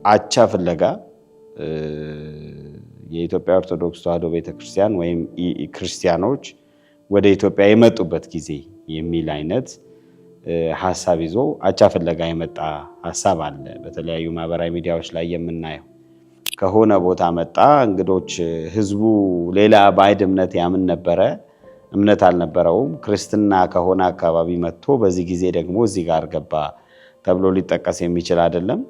አቻ ፍለጋ የኢትዮጵያ ኦርቶዶክስ ተዋሕዶ ቤተክርስቲያን ወይም ክርስቲያኖች ወደ ኢትዮጵያ የመጡበት ጊዜ የሚል አይነት ሐሳብ ይዞ አቻ ፍለጋ የመጣ ሐሳብ አለ። በተለያዩ ማህበራዊ ሚዲያዎች ላይ የምናየው ከሆነ ቦታ መጣ እንግዶች ህዝቡ ሌላ ባዕድ እምነት ያምን ነበረ፣ እምነት አልነበረውም። ክርስትና ከሆነ አካባቢ መጥቶ በዚህ ጊዜ ደግሞ እዚህ ጋር ገባ ተብሎ ሊጠቀስ የሚችል አይደለም።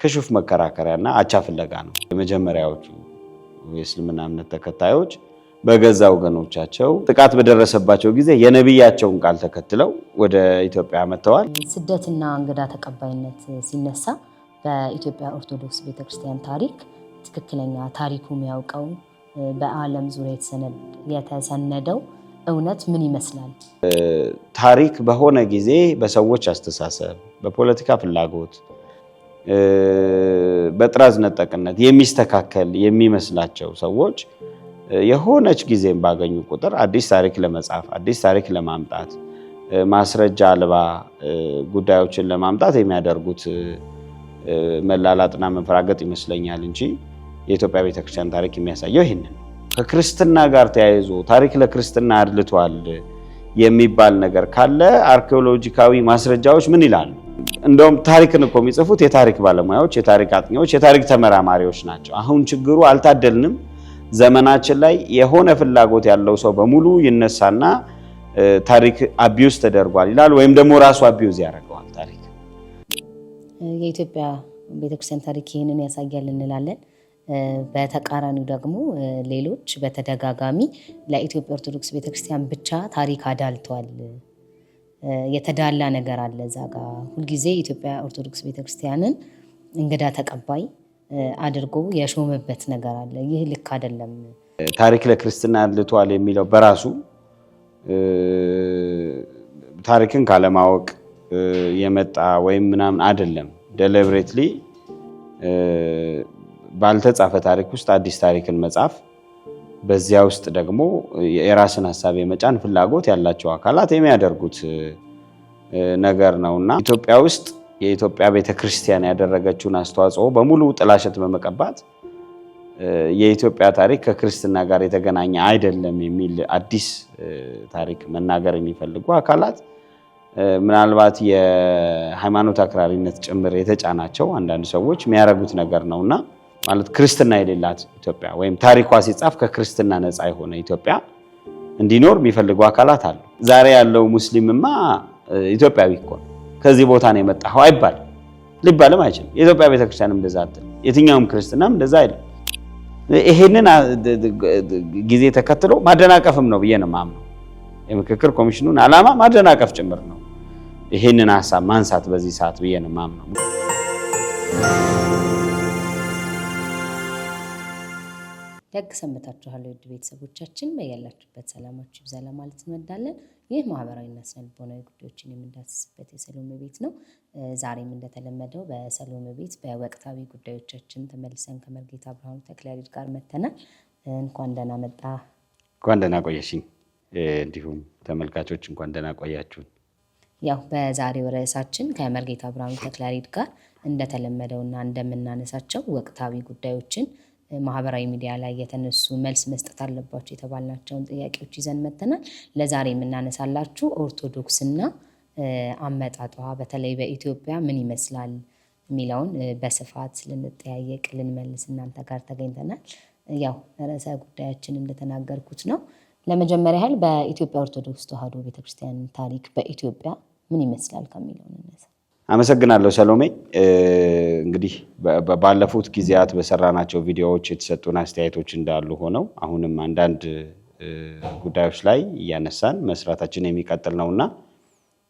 ክሹፍ መከራከሪያና አቻ ፍለጋ ነው። የመጀመሪያዎቹ የእስልምና እምነት ተከታዮች በገዛ ወገኖቻቸው ጥቃት በደረሰባቸው ጊዜ የነብያቸውን ቃል ተከትለው ወደ ኢትዮጵያ መጥተዋል። ስደትና እንግዳ ተቀባይነት ሲነሳ በኢትዮጵያ ኦርቶዶክስ ቤተክርስቲያን ታሪክ ትክክለኛ ታሪኩ የሚያውቀው በዓለም ዙሪያ የተሰነደው እውነት ምን ይመስላል? ታሪክ በሆነ ጊዜ በሰዎች አስተሳሰብ፣ በፖለቲካ ፍላጎት፣ በጥራዝ ነጠቅነት የሚስተካከል የሚመስላቸው ሰዎች የሆነች ጊዜም ባገኙ ቁጥር አዲስ ታሪክ ለመጻፍ አዲስ ታሪክ ለማምጣት ማስረጃ አልባ ጉዳዮችን ለማምጣት የሚያደርጉት መላላጥና መንፈራገጥ ይመስለኛል እንጂ የኢትዮጵያ ቤተክርስቲያን ታሪክ የሚያሳየው ይሄንን ነው። ከክርስትና ጋር ተያይዞ ታሪክ ለክርስትና አድልቷል የሚባል ነገር ካለ አርኪኦሎጂካዊ ማስረጃዎች ምን ይላሉ? እንደውም ታሪክን እኮ የሚጽፉት የታሪክ ባለሙያዎች፣ የታሪክ አጥኚዎች፣ የታሪክ ተመራማሪዎች ናቸው። አሁን ችግሩ አልታደልንም። ዘመናችን ላይ የሆነ ፍላጎት ያለው ሰው በሙሉ ይነሳና ታሪክ አቢዩዝ ተደርጓል ይላል፣ ወይም ደግሞ ራሱ አቢዩዝ ያደርገዋል ታሪክ። የኢትዮጵያ ቤተክርስቲያን ታሪክ ይህንን ያሳያል እንላለን። በተቃራኒው ደግሞ ሌሎች በተደጋጋሚ ለኢትዮጵያ ኦርቶዶክስ ቤተክርስቲያን ብቻ ታሪክ አዳልቷል፣ የተዳላ ነገር አለ እዛ ጋ። ሁልጊዜ የኢትዮጵያ ኦርቶዶክስ ቤተክርስቲያንን እንግዳ ተቀባይ አድርጎ የሾመበት ነገር አለ። ይህ ልክ አይደለም። ታሪክ ለክርስትና አድልቷል የሚለው በራሱ ታሪክን ካለማወቅ የመጣ ወይም ምናምን አይደለም። ዴሊብሬትሊ ባልተጻፈ ታሪክ ውስጥ አዲስ ታሪክን መጻፍ፣ በዚያ ውስጥ ደግሞ የራስን ሐሳብ የመጫን ፍላጎት ያላቸው አካላት የሚያደርጉት ነገር ነውና ኢትዮጵያ ውስጥ የኢትዮጵያ ቤተክርስቲያን ያደረገችውን አስተዋጽኦ በሙሉ ጥላሸት በመቀባት የኢትዮጵያ ታሪክ ከክርስትና ጋር የተገናኘ አይደለም የሚል አዲስ ታሪክ መናገር የሚፈልጉ አካላት ምናልባት የሃይማኖት አክራሪነት ጭምር የተጫናቸው አንዳንድ ሰዎች የሚያደርጉት ነገር ነውና ማለት ክርስትና የሌላት ኢትዮጵያ ወይም ታሪኳ ሲጻፍ ከክርስትና ነፃ የሆነ ኢትዮጵያ እንዲኖር የሚፈልጉ አካላት አሉ። ዛሬ ያለው ሙስሊምማ ኢትዮጵያዊ እኮ ነው፣ ከዚህ ቦታ ነው የመጣው አይባል፣ ሊባልም አይችልም። የኢትዮጵያ ቤተክርስቲያንም እንደዛ አይደለም፣ የትኛውም ክርስትናም እንደዛ አይደለም። ይሄንን ጊዜ ተከትሎ ማደናቀፍም ነው ብዬ ነው የማምነው። የምክክር ኮሚሽኑን ዓላማ ማደናቀፍ ጭምር ነው ይሄንን ሐሳብ ማንሳት በዚህ ሰዓት ብዬ ነው የማምነው። ደግ ሰንብታችኋል ውድ ቤተሰቦቻችን፣ በያላችሁበት ሰላማችሁ ይብዛ ማለት እንወዳለን። ይህ ማህበራዊና ስነልቦናዊ ጉዳዮችን የምንዳስስበት የሰሎሜ ቤት ነው። ዛሬም እንደተለመደው በሰሎሜ ቤት በወቅታዊ ጉዳዮቻችን ተመልሰን ከመርጌታ ብርሃኑ ተክለያሬድ ጋር መተናል። እንኳን ደህና መጣ። እንኳን ደህና ቆየሽኝ። እንዲሁም ተመልካቾች እንኳን ደህና ቆያችሁን። ያው በዛሬው ርዕሳችን ከመርጌታ ብርሃኑ ተክለያሬድ ጋር እንደተለመደውና እንደምናነሳቸው ወቅታዊ ጉዳዮችን ማህበራዊ ሚዲያ ላይ የተነሱ መልስ መስጠት አለባቸው የተባልናቸውን ጥያቄዎች ይዘን መተናል። ለዛሬ የምናነሳላችሁ ኦርቶዶክስና አመጣጧ በተለይ በኢትዮጵያ ምን ይመስላል የሚለውን በስፋት ልንጠያየቅ ልንመልስ እናንተ ጋር ተገኝተናል። ያው ርዕሰ ጉዳያችን እንደተናገርኩት ነው። ለመጀመሪያ ያህል በኢትዮጵያ ኦርቶዶክስ ተዋሕዶ ቤተክርስቲያን ታሪክ በኢትዮጵያ ምን ይመስላል ከሚለው እንነሳ። አመሰግናለሁ ሰሎሜ። እንግዲህ ባለፉት ጊዜያት በሰራናቸው ቪዲዮዎች የተሰጡን አስተያየቶች እንዳሉ ሆነው አሁንም አንዳንድ ጉዳዮች ላይ እያነሳን መስራታችን የሚቀጥል ነውና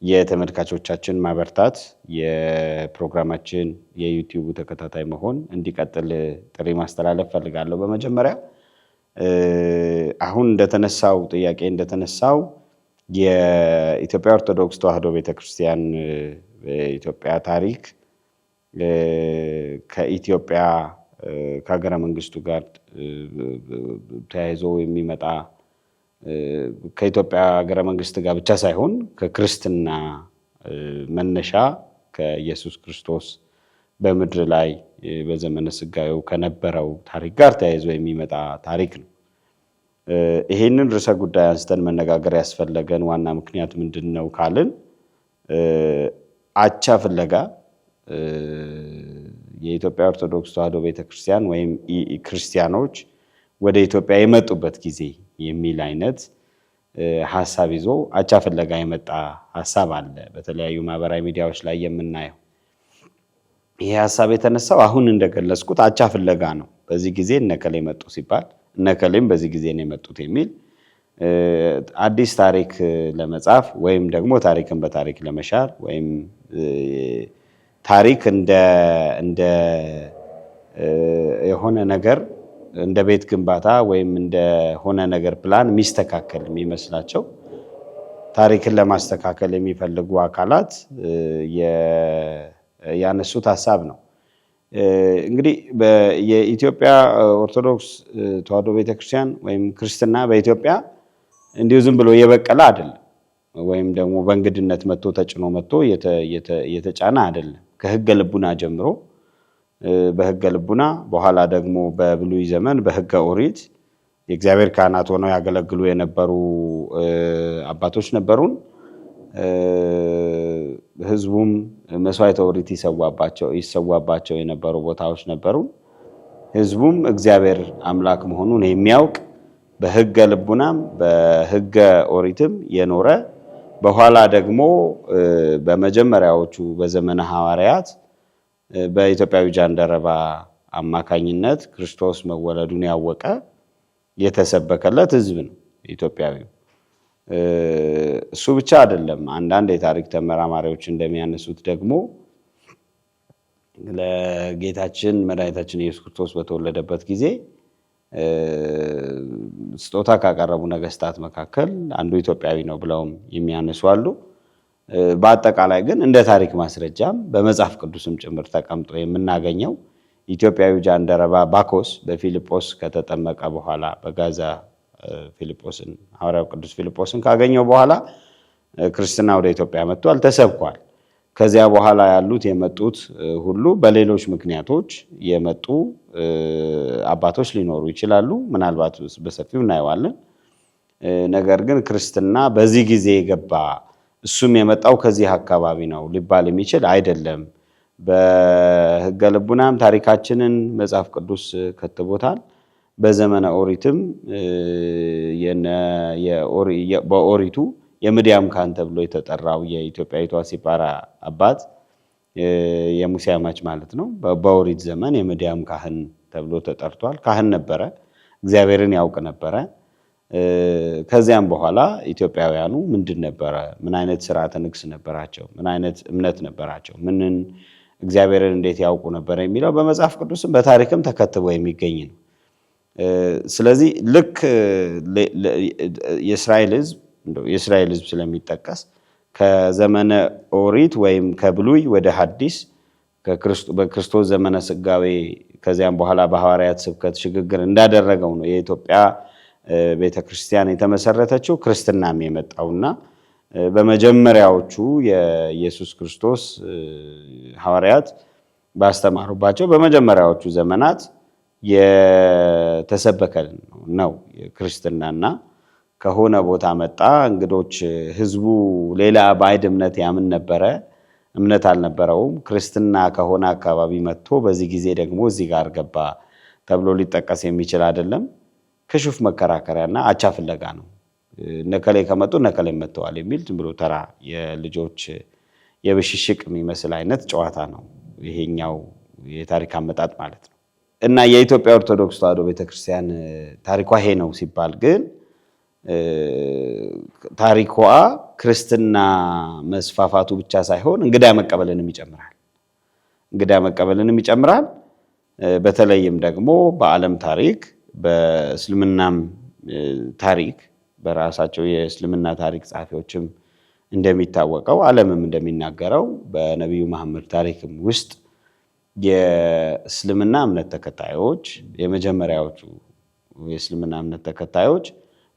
የተመልካቾቻችን ማበርታት የፕሮግራማችን የዩቲዩብ ተከታታይ መሆን እንዲቀጥል ጥሪ ማስተላለፍ ፈልጋለሁ። በመጀመሪያ አሁን እንደተነሳው ጥያቄ እንደተነሳው የኢትዮጵያ ኦርቶዶክስ ተዋሕዶ ቤተክርስቲያን ኢትዮጵያ ታሪክ ከኢትዮጵያ ከሀገረ መንግስቱ ጋር ተያይዞ የሚመጣ ከኢትዮጵያ ሀገረ መንግስት ጋር ብቻ ሳይሆን ከክርስትና መነሻ ከኢየሱስ ክርስቶስ በምድር ላይ በዘመነ ስጋዌው ከነበረው ታሪክ ጋር ተያይዞ የሚመጣ ታሪክ ነው። ይሄንን ርዕሰ ጉዳይ አንስተን መነጋገር ያስፈለገን ዋና ምክንያት ምንድነው ካልን አቻ ፍለጋ የኢትዮጵያ ኦርቶዶክስ ተዋሕዶ ቤተክርስቲያን ወይም ክርስቲያኖች ወደ ኢትዮጵያ የመጡበት ጊዜ የሚል አይነት ሐሳብ ይዞ አቻ ፍለጋ የመጣ ሐሳብ አለ በተለያዩ ማህበራዊ ሚዲያዎች ላይ የምናየው። ይሄ ሐሳብ የተነሳው አሁን እንደገለጽኩት አቻ ፍለጋ ነው። በዚህ ጊዜ እነከሌ መጡ ሲባል እነከሌም በዚህ ጊዜ ነው የመጡት የሚል አዲስ ታሪክ ለመጻፍ ወይም ደግሞ ታሪክን በታሪክ ለመሻር ወይም ታሪክ እንደ የሆነ ነገር እንደ ቤት ግንባታ ወይም እንደ ሆነ ነገር ፕላን የሚስተካከል የሚመስላቸው ታሪክን ለማስተካከል የሚፈልጉ አካላት ያነሱት ሐሳብ ነው። እንግዲህ የኢትዮጵያ ኦርቶዶክስ ተዋሕዶ ቤተክርስቲያን ወይም ክርስትና በኢትዮጵያ እንዲሁ ዝም ብሎ የበቀለ አይደለም፣ ወይም ደግሞ በእንግድነት መጥቶ ተጭኖ መጥቶ የተጫነ አይደለም። ከሕገ ልቡና ጀምሮ በሕገ ልቡና በኋላ ደግሞ በብሉይ ዘመን በሕገ ኦሪት የእግዚአብሔር ካህናት ሆነው ያገለግሉ የነበሩ አባቶች ነበሩን። ሕዝቡም መስዋዕተ ኦሪት ይሰዋባቸው የነበሩ ቦታዎች ነበሩ። ሕዝቡም እግዚአብሔር አምላክ መሆኑን የሚያውቅ በሕገ ልቡናም በሕገ ኦሪትም የኖረ በኋላ ደግሞ በመጀመሪያዎቹ በዘመነ ሐዋርያት በኢትዮጵያዊ ጃንደረባ አማካኝነት ክርስቶስ መወለዱን ያወቀ የተሰበከለት ሕዝብ ነው ኢትዮጵያዊው። እሱ ብቻ አይደለም። አንዳንድ የታሪክ ተመራማሪዎች እንደሚያነሱት ደግሞ ለጌታችን መድኃኒታችን ኢየሱስ ክርስቶስ በተወለደበት ጊዜ ስጦታ ካቀረቡ ነገስታት መካከል አንዱ ኢትዮጵያዊ ነው ብለውም የሚያነሱ አሉ። በአጠቃላይ ግን እንደ ታሪክ ማስረጃም በመጽሐፍ ቅዱስም ጭምር ተቀምጦ የምናገኘው ኢትዮጵያዊ ጃንደረባ ባኮስ በፊልጶስ ከተጠመቀ በኋላ በጋዛ ፊልጶስን ሐዋርያው ቅዱስ ፊልጶስን ካገኘው በኋላ ክርስትና ወደ ኢትዮጵያ መጥቷል፣ ተሰብኳል። ከዚያ በኋላ ያሉት የመጡት ሁሉ በሌሎች ምክንያቶች የመጡ አባቶች ሊኖሩ ይችላሉ። ምናልባት በሰፊው እናየዋለን። ነገር ግን ክርስትና በዚህ ጊዜ የገባ እሱም የመጣው ከዚህ አካባቢ ነው ሊባል የሚችል አይደለም። በሕገ ልቡናም ታሪካችንን መጽሐፍ ቅዱስ ከትቦታል። በዘመነ ኦሪትም በኦሪቱ የምድያም ካህን ተብሎ የተጠራው የኢትዮጵያዊቷ ሲጳራ አባት የሙሴ አማች ማለት ነው። በኦሪት ዘመን የምድያም ካህን ተብሎ ተጠርቷል። ካህን ነበረ፣ እግዚአብሔርን ያውቅ ነበረ። ከዚያም በኋላ ኢትዮጵያውያኑ ምንድን ነበረ? ምን አይነት ስርዓተ ንግስ ነበራቸው? ምን አይነት እምነት ነበራቸው? ምንን እግዚአብሔርን እንዴት ያውቁ ነበር የሚለው በመጽሐፍ ቅዱስም በታሪክም ተከትቦ የሚገኝ ነው። ስለዚህ ልክ የእስራኤል ሕዝብ ስለሚጠቀስ ከዘመነ ኦሪት ወይም ከብሉይ ወደ ሐዲስ በክርስቶስ ዘመነ ስጋዌ ከዚያም በኋላ በሐዋርያት ስብከት ሽግግር እንዳደረገው ነው የኢትዮጵያ ቤተክርስቲያን የተመሰረተችው። ክርስትናም የመጣውና በመጀመሪያዎቹ የኢየሱስ ክርስቶስ ሐዋርያት ባስተማሩባቸው በመጀመሪያዎቹ ዘመናት የተሰበከልን ነው ክርስትናና ከሆነ ቦታ መጣ። እንግዶች ህዝቡ ሌላ ባዕድ እምነት ያምን ነበረ፣ እምነት አልነበረውም። ክርስትና ከሆነ አካባቢ መጥቶ በዚህ ጊዜ ደግሞ እዚህ ጋር ገባ ተብሎ ሊጠቀስ የሚችል አይደለም። ክሹፍ መከራከሪያና አቻ ፍለጋ ነው። ነከሌ ከመጡ ነከሌ መጥተዋል የሚል ዝም ብሎ ተራ የልጆች የብሽሽቅ የሚመስል አይነት ጨዋታ ነው ይሄኛው የታሪክ አመጣጥ ማለት ነው። እና የኢትዮጵያ ኦርቶዶክስ ተዋሕዶ ቤተክርስቲያን ታሪኳ ይሄ ነው ሲባል ግን ታሪኳ ክርስትና መስፋፋቱ ብቻ ሳይሆን እንግዳ መቀበልንም ይጨምራል። በተለይም ደግሞ በዓለም ታሪክ በእስልምናም ታሪክ በራሳቸው የእስልምና ታሪክ ጸሐፊዎችም እንደሚታወቀው ዓለምም እንደሚናገረው በነቢዩ መሐመድ ታሪክም ውስጥ የእስልምና እምነት ተከታዮች የመጀመሪያዎቹ የእስልምና እምነት ተከታዮች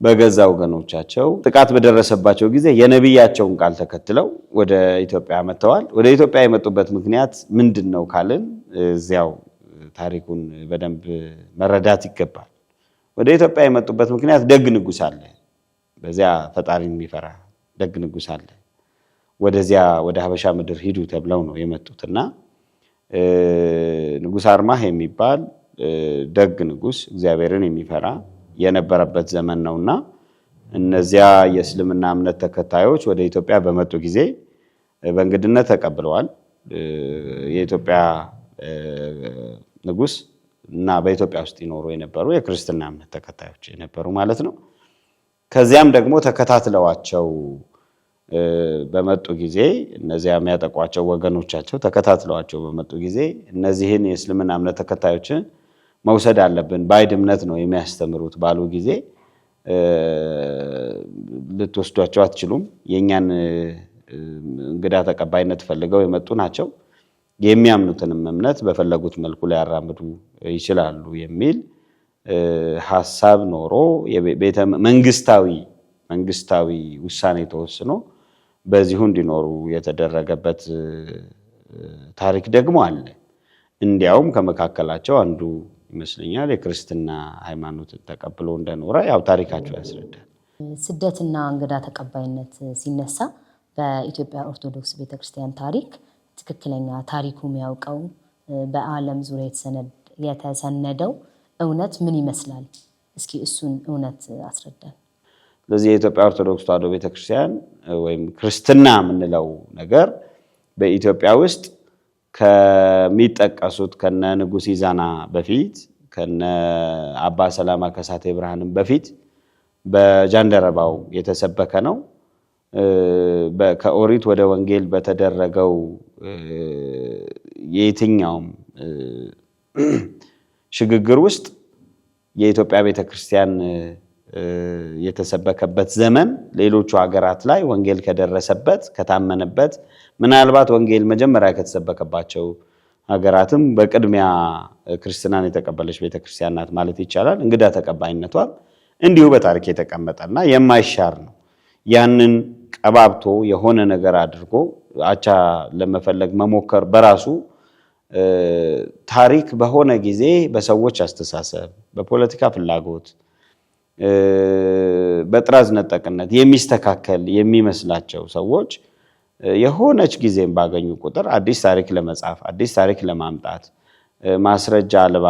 በገዛ ወገኖቻቸው ጥቃት በደረሰባቸው ጊዜ የነቢያቸውን ቃል ተከትለው ወደ ኢትዮጵያ መጥተዋል። ወደ ኢትዮጵያ የመጡበት ምክንያት ምንድነው ካልን እዚያው ታሪኩን በደንብ መረዳት ይገባል። ወደ ኢትዮጵያ የመጡበት ምክንያት ደግ ንጉስ አለ፣ በዚያ ፈጣሪን የሚፈራ ደግ ንጉስ አለ። ወደዚያ ወደ ሀበሻ ምድር ሂዱ ተብለው ነው የመጡትና ንጉስ አርማህ የሚባል ደግ ንጉስ እግዚአብሔርን የሚፈራ የነበረበት ዘመን ነውና እነዚያ የእስልምና እምነት ተከታዮች ወደ ኢትዮጵያ በመጡ ጊዜ በእንግድነት ተቀብለዋል። የኢትዮጵያ ንጉስ እና በኢትዮጵያ ውስጥ ይኖሩ የነበሩ የክርስትና እምነት ተከታዮች የነበሩ ማለት ነው። ከዚያም ደግሞ ተከታትለዋቸው በመጡ ጊዜ እነዚያ የሚያጠቋቸው ወገኖቻቸው ተከታትለዋቸው በመጡ ጊዜ እነዚህን የእስልምና እምነት ተከታዮችን መውሰድ አለብን፣ ባዕድ እምነት ነው የሚያስተምሩት ባሉ ጊዜ ልትወስዷቸው አትችሉም፣ የኛን እንግዳ ተቀባይነት ፈልገው የመጡ ናቸው፣ የሚያምኑትንም እምነት በፈለጉት መልኩ ሊያራምዱ ይችላሉ የሚል ሐሳብ ኖሮ መንግስታዊ ውሳኔ ተወስኖ በዚሁ እንዲኖሩ የተደረገበት ታሪክ ደግሞ አለ። እንዲያውም ከመካከላቸው አንዱ ይመስለኛል የክርስትና ሃይማኖትን ተቀብሎ እንደኖረ ያው ታሪካቸው ያስረዳል። ስደትና እንግዳ ተቀባይነት ሲነሳ በኢትዮጵያ ኦርቶዶክስ ቤተክርስቲያን ታሪክ ትክክለኛ ታሪኩ የሚያውቀው በዓለም ዙሪያ የተሰነደው እውነት ምን ይመስላል? እስኪ እሱን እውነት አስረዳን። ስለዚህ የኢትዮጵያ ኦርቶዶክስ ተዋሕዶ ቤተክርስቲያን ወይም ክርስትና የምንለው ነገር በኢትዮጵያ ውስጥ ከሚጠቀሱት ከነ ንጉሥ ኢዛና በፊት ከነ አባ ሰላማ ከሳቴ ብርሃንም በፊት በጃንደረባው የተሰበከ ነው። ከኦሪት ወደ ወንጌል በተደረገው የትኛውም ሽግግር ውስጥ የኢትዮጵያ ቤተክርስቲያን የተሰበከበት ዘመን ሌሎቹ ሀገራት ላይ ወንጌል ከደረሰበት ከታመነበት ምናልባት ወንጌል መጀመሪያ ከተሰበከባቸው ሀገራትም በቅድሚያ ክርስትናን የተቀበለች ቤተክርስቲያን ናት ማለት ይቻላል። እንግዳ ተቀባይነቷ እንዲሁ በታሪክ የተቀመጠና የማይሻር ነው። ያንን ቀባብቶ የሆነ ነገር አድርጎ አቻ ለመፈለግ መሞከር በራሱ ታሪክ በሆነ ጊዜ በሰዎች አስተሳሰብ፣ በፖለቲካ ፍላጎት፣ በጥራዝ ነጠቅነት የሚስተካከል የሚመስላቸው ሰዎች የሆነች ጊዜም ባገኙ ቁጥር አዲስ ታሪክ ለመጻፍ አዲስ ታሪክ ለማምጣት ማስረጃ አልባ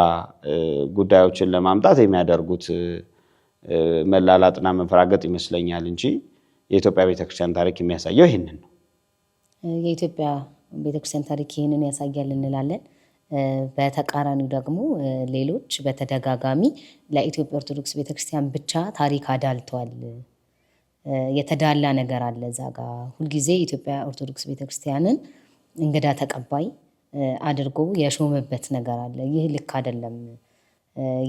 ጉዳዮችን ለማምጣት የሚያደርጉት መላላጥና መንፈራገጥ ይመስለኛል እንጂ የኢትዮጵያ ቤተክርስቲያን ታሪክ የሚያሳየው ይህንን ነው። የኢትዮጵያ ቤተክርስቲያን ታሪክ ይህንን ያሳያል እንላለን። በተቃራኒው ደግሞ ሌሎች በተደጋጋሚ ለኢትዮጵያ ኦርቶዶክስ ቤተክርስቲያን ብቻ ታሪክ አዳልተዋል፣ የተዳላ ነገር አለ እዛ ጋ። ሁልጊዜ የኢትዮጵያ ኦርቶዶክስ ቤተክርስቲያንን እንግዳ ተቀባይ አድርጎ የሾመበት ነገር አለ። ይህ ልክ አይደለም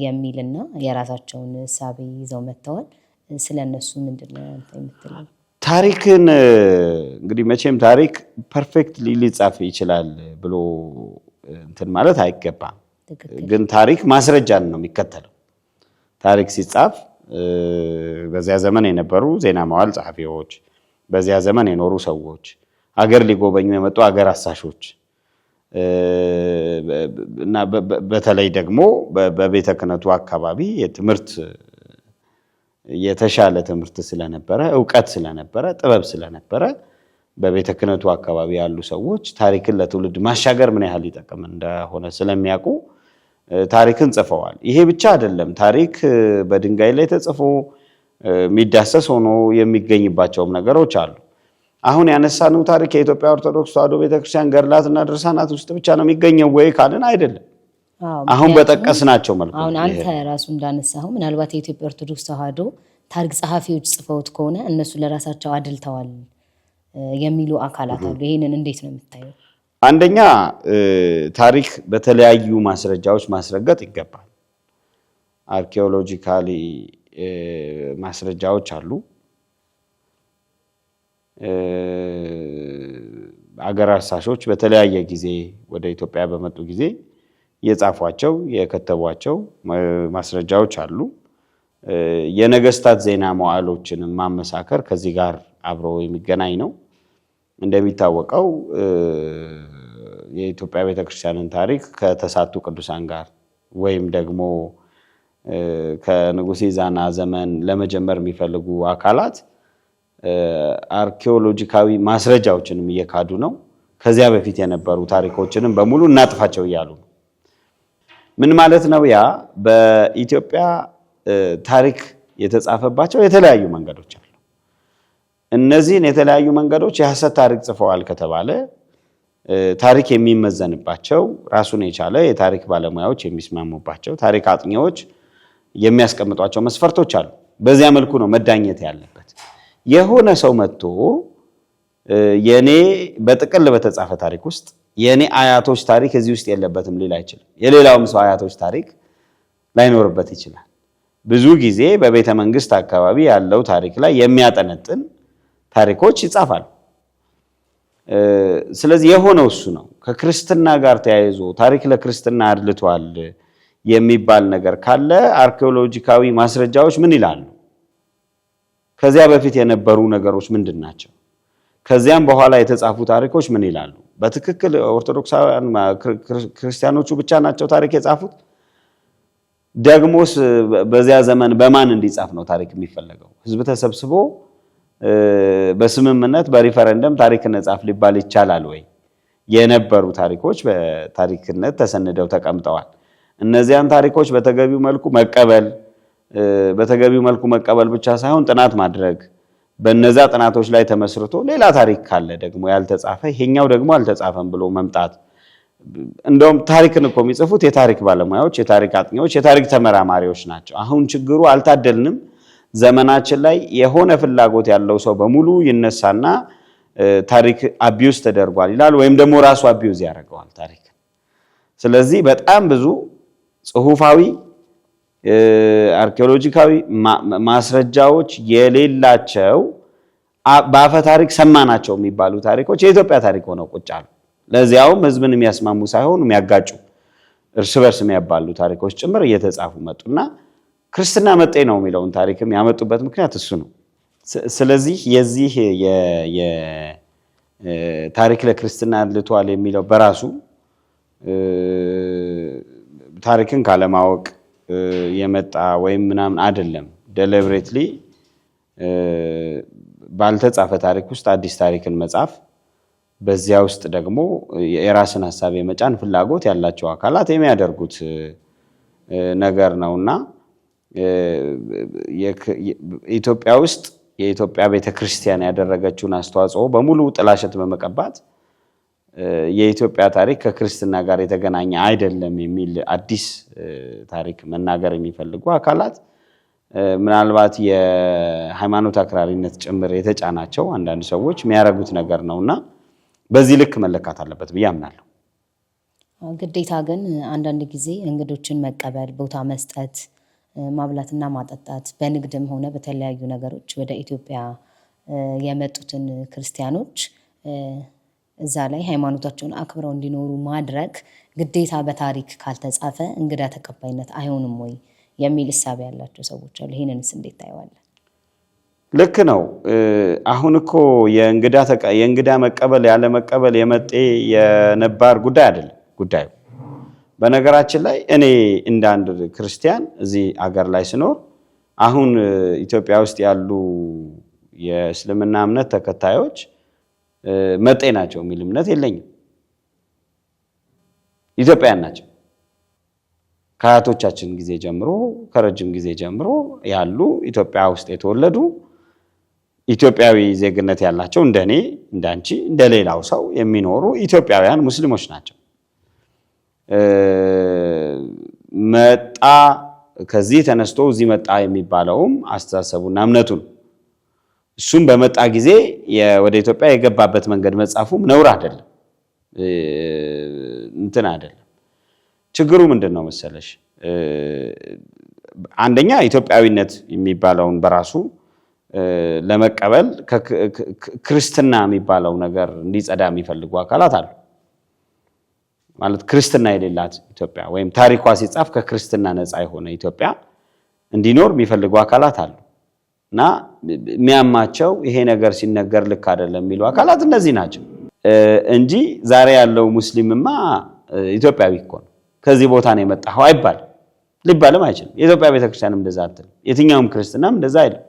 የሚልና የራሳቸውን እሳቤ ይዘው መጥተዋል። ስለነሱ ምንድነው የምትለው? ታሪክን እንግዲህ መቼም ታሪክ ፐርፌክትሊ ሊጻፍ ይችላል ብሎ እንትን ማለት አይገባም። ግን ታሪክ ማስረጃን ነው የሚከተለው። ታሪክ ሲጻፍ በዚያ ዘመን የነበሩ ዜና መዋዕል ጸሐፊዎች፣ በዚያ ዘመን የኖሩ ሰዎች፣ አገር ሊጎበኙ የመጡ አገር አሳሾች እና በተለይ ደግሞ በቤተ ክህነቱ አካባቢ የትምህርት የተሻለ ትምህርት ስለነበረ፣ ዕውቀት ስለነበረ፣ ጥበብ ስለነበረ በቤተ ክህነቱ አካባቢ ያሉ ሰዎች ታሪክን ለትውልድ ማሻገር ምን ያህል ይጠቅም እንደሆነ ስለሚያውቁ ታሪክን ጽፈዋል። ይሄ ብቻ አይደለም። ታሪክ በድንጋይ ላይ ተጽፎ የሚዳሰስ ሆኖ የሚገኝባቸውም ነገሮች አሉ። አሁን ያነሳነው ታሪክ የኢትዮጵያ ኦርቶዶክስ ተዋሕዶ ቤተክርስቲያን ገድላትና ድርሳናት ውስጥ ብቻ ነው የሚገኘው ወይ ካልን አይደለም። አሁን በጠቀስናቸው መልኩ አሁን አንተ ራሱ እንዳነሳኸው ምናልባት የኢትዮጵያ ኦርቶዶክስ ተዋሕዶ ታሪክ ጸሐፊዎች ጽፈውት ከሆነ እነሱ ለራሳቸው አድልተዋል የሚሉ አካላት አሉ። ይህንን እንዴት ነው የምታየው? አንደኛ ታሪክ በተለያዩ ማስረጃዎች ማስረገጥ ይገባል። አርኪኦሎጂካሊ ማስረጃዎች አሉ። አገር አሳሾች በተለያየ ጊዜ ወደ ኢትዮጵያ በመጡ ጊዜ የጻፏቸው የከተቧቸው ማስረጃዎች አሉ። የነገስታት ዜና መዋዕሎችን ማመሳከር ከዚህ ጋር አብሮ የሚገናኝ ነው። እንደሚታወቀው የኢትዮጵያ ቤተክርስቲያንን ታሪክ ከተሳቱ ቅዱሳን ጋር ወይም ደግሞ ከንጉሥ ኢዛና ዘመን ለመጀመር የሚፈልጉ አካላት አርኪኦሎጂካዊ ማስረጃዎችንም እየካዱ ነው። ከዚያ በፊት የነበሩ ታሪኮችንም በሙሉ እናጥፋቸው እያሉ ነው። ምን ማለት ነው? ያ በኢትዮጵያ ታሪክ የተጻፈባቸው የተለያዩ መንገዶች አሉ። እነዚህን የተለያዩ መንገዶች የሐሰት ታሪክ ጽፈዋል ከተባለ ታሪክ የሚመዘንባቸው ራሱን የቻለ የታሪክ ባለሙያዎች የሚስማሙባቸው ታሪክ አጥኚዎች የሚያስቀምጧቸው መስፈርቶች አሉ። በዚያ መልኩ ነው መዳኘት ያለበት። የሆነ ሰው መጥቶ የኔ በጥቅል በተጻፈ ታሪክ ውስጥ የኔ አያቶች ታሪክ እዚህ ውስጥ የለበትም ሊል አይችልም። የሌላውም ሰው አያቶች ታሪክ ላይኖርበት ይችላል። ብዙ ጊዜ በቤተ መንግስት አካባቢ ያለው ታሪክ ላይ የሚያጠነጥን ታሪኮች ይጻፋሉ። ስለዚህ የሆነው እሱ ነው። ከክርስትና ጋር ተያይዞ ታሪክ ለክርስትና አድልቷል የሚባል ነገር ካለ አርኪኦሎጂካዊ ማስረጃዎች ምን ይላሉ? ከዚያ በፊት የነበሩ ነገሮች ምንድን ናቸው? ከዚያም በኋላ የተጻፉ ታሪኮች ምን ይላሉ? በትክክል ኦርቶዶክሳውያን ክርስቲያኖቹ ብቻ ናቸው ታሪክ የጻፉት? ደግሞስ በዚያ ዘመን በማን እንዲጻፍ ነው ታሪክ የሚፈለገው? ህዝብ ተሰብስቦ በስምምነት በሪፈረንደም ታሪክ እንጻፍ ሊባል ይቻላል ወይ? የነበሩ ታሪኮች በታሪክነት ተሰንደው ተቀምጠዋል። እነዚያን ታሪኮች በተገቢው መልኩ መቀበል ብቻ ሳይሆን ጥናት ማድረግ፣ በነዛ ጥናቶች ላይ ተመስርቶ ሌላ ታሪክ ካለ ደግሞ ያልተጻፈ ይሄኛው ደግሞ አልተጻፈም ብሎ መምጣት። እንደውም ታሪክን እኮ የሚጽፉት የታሪክ ባለሙያዎች፣ የታሪክ አጥኚዎች፣ የታሪክ ተመራማሪዎች ናቸው። አሁን ችግሩ አልታደልንም። ዘመናችን ላይ የሆነ ፍላጎት ያለው ሰው በሙሉ ይነሳና ታሪክ አቢዩዝ ተደርጓል ይላል፣ ወይም ደግሞ ራሱ አቢዩዝ ያደርገዋል ታሪክ። ስለዚህ በጣም ብዙ ጽሁፋዊ አርኪኦሎጂካዊ ማስረጃዎች የሌላቸው በአፈ ታሪክ ሰማናቸው የሚባሉ ታሪኮች የኢትዮጵያ ታሪክ ሆነው ቁጭ አሉ። ለዚያውም ህዝብን የሚያስማሙ ሳይሆን የሚያጋጩ፣ እርስ በርስ የሚያባሉ ታሪኮች ጭምር እየተጻፉ መጡና ክርስትና መጤ ነው የሚለውን ታሪክም ያመጡበት ምክንያት እሱ ነው። ስለዚህ የዚህ ታሪክ ለክርስትና አድልቷል የሚለው በራሱ ታሪክን ካለማወቅ የመጣ ወይም ምናምን አይደለም። ዴሊብሬትሊ ባልተጻፈ ታሪክ ውስጥ አዲስ ታሪክን መጻፍ፣ በዚያ ውስጥ ደግሞ የራስን ሀሳብ የመጫን ፍላጎት ያላቸው አካላት የሚያደርጉት ነገር ነውና ኢትዮጵያ ውስጥ የኢትዮጵያ ቤተክርስቲያን ያደረገችውን አስተዋጽኦ በሙሉ ጥላሸት በመቀባት የኢትዮጵያ ታሪክ ከክርስትና ጋር የተገናኘ አይደለም የሚል አዲስ ታሪክ መናገር የሚፈልጉ አካላት ምናልባት የሃይማኖት አክራሪነት ጭምር የተጫናቸው አንዳንድ ሰዎች የሚያረጉት ነገር ነውና በዚህ ልክ መለካት አለበት ብዬ አምናለሁ። ግዴታ ግን አንዳንድ ጊዜ እንግዶችን መቀበል፣ ቦታ መስጠት፣ ማብላትና ማጠጣት በንግድም ሆነ በተለያዩ ነገሮች ወደ ኢትዮጵያ የመጡትን ክርስቲያኖች እዛ ላይ ሃይማኖታቸውን አክብረው እንዲኖሩ ማድረግ ግዴታ በታሪክ ካልተጻፈ እንግዳ ተቀባይነት አይሆንም ወይ የሚል እሳቤ ያላቸው ሰዎች አሉ። ይሄንንስ እንዴት ታየዋለህ? ልክ ነው። አሁን እኮ የእንግዳ መቀበል ያለ መቀበል የመጤ የነባር ጉዳይ አይደለም ጉዳዩ። በነገራችን ላይ እኔ እንደ አንድ ክርስቲያን እዚህ አገር ላይ ስኖር አሁን ኢትዮጵያ ውስጥ ያሉ የእስልምና እምነት ተከታዮች መጤ ናቸው የሚል እምነት የለኝም። ኢትዮጵያውያን ናቸው። ከአያቶቻችን ጊዜ ጀምሮ ከረጅም ጊዜ ጀምሮ ያሉ ኢትዮጵያ ውስጥ የተወለዱ ኢትዮጵያዊ ዜግነት ያላቸው እንደኔ እንዳንቺ እንደሌላው ሰው የሚኖሩ ኢትዮጵያውያን ሙስሊሞች ናቸው። መጣ ከዚህ ተነስቶ እዚህ መጣ የሚባለውም አስተሳሰቡና እምነቱ ነው። እሱም በመጣ ጊዜ ወደ ኢትዮጵያ የገባበት መንገድ መጻፉም ነውር አይደለም፣ እንትን አይደለም። ችግሩ ምንድን ነው መሰለሽ? አንደኛ ኢትዮጵያዊነት የሚባለውን በራሱ ለመቀበል ክርስትና የሚባለው ነገር እንዲጸዳ የሚፈልጉ አካላት አሉ። ማለት ክርስትና የሌላት ኢትዮጵያ ወይም ታሪኳ ሲጻፍ ከክርስትና ነፃ የሆነ ኢትዮጵያ እንዲኖር የሚፈልጉ አካላት አሉ እና የሚያማቸው ይሄ ነገር ሲነገር ልክ አይደለም የሚሉ አካላት እነዚህ ናቸው እንጂ ዛሬ ያለው ሙስሊምማ ኢትዮጵያዊ እኮ ነው ከዚህ ቦታ ነው የመጣው አይባል ሊባልም አይችልም። የኢትዮጵያ ቤተክርስቲያንም እንደዛ አትልም። የትኛውም ክርስትናም እንደዛ አይልም።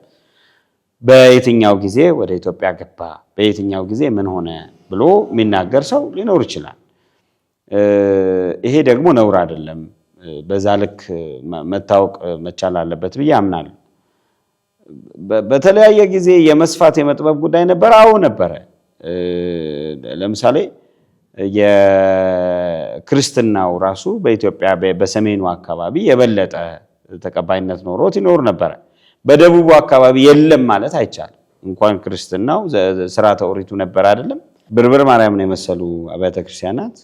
በየትኛው ጊዜ ወደ ኢትዮጵያ ገባ፣ በየትኛው ጊዜ ምን ሆነ ብሎ የሚናገር ሰው ሊኖር ይችላል። ይሄ ደግሞ ነውር አይደለም። በዛ ልክ መታወቅ መቻል አለበት ብዬ አምናለሁ። በተለያየ ጊዜ የመስፋት የመጥበብ ጉዳይ ነበር። አዎ ነበረ። ለምሳሌ የክርስትናው ራሱ በኢትዮጵያ በሰሜኑ አካባቢ የበለጠ ተቀባይነት ኖሮት ይኖር ነበረ። በደቡቡ አካባቢ የለም ማለት አይቻልም። እንኳን ክርስትናው ስርዓተ ኦሪቱ ነበር አይደለም። ብርብር ማርያምን የመሰሉ አብያተ ክርስቲያናት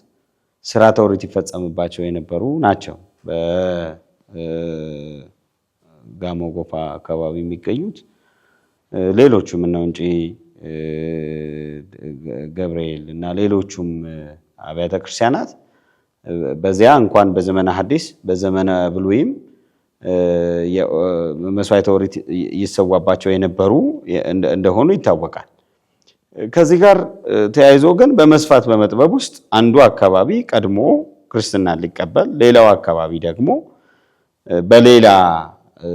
ስርዓተ ኦሪት ይፈጸምባቸው የነበሩ ናቸው። በጋሞ ጎፋ አካባቢ የሚገኙት ሌሎቹም ነው እንጂ ገብርኤል እና ሌሎቹም አብያተ ክርስቲያናት በዚያ እንኳን በዘመነ ሐዲስ በዘመነ ብሉይም መስዋዕተ ኦሪት ይሰዋባቸው የነበሩ እንደሆኑ ይታወቃል። ከዚህ ጋር ተያይዞ ግን በመስፋት በመጥበብ ውስጥ አንዱ አካባቢ ቀድሞ ክርስትና ሊቀበል፣ ሌላው አካባቢ ደግሞ በሌላ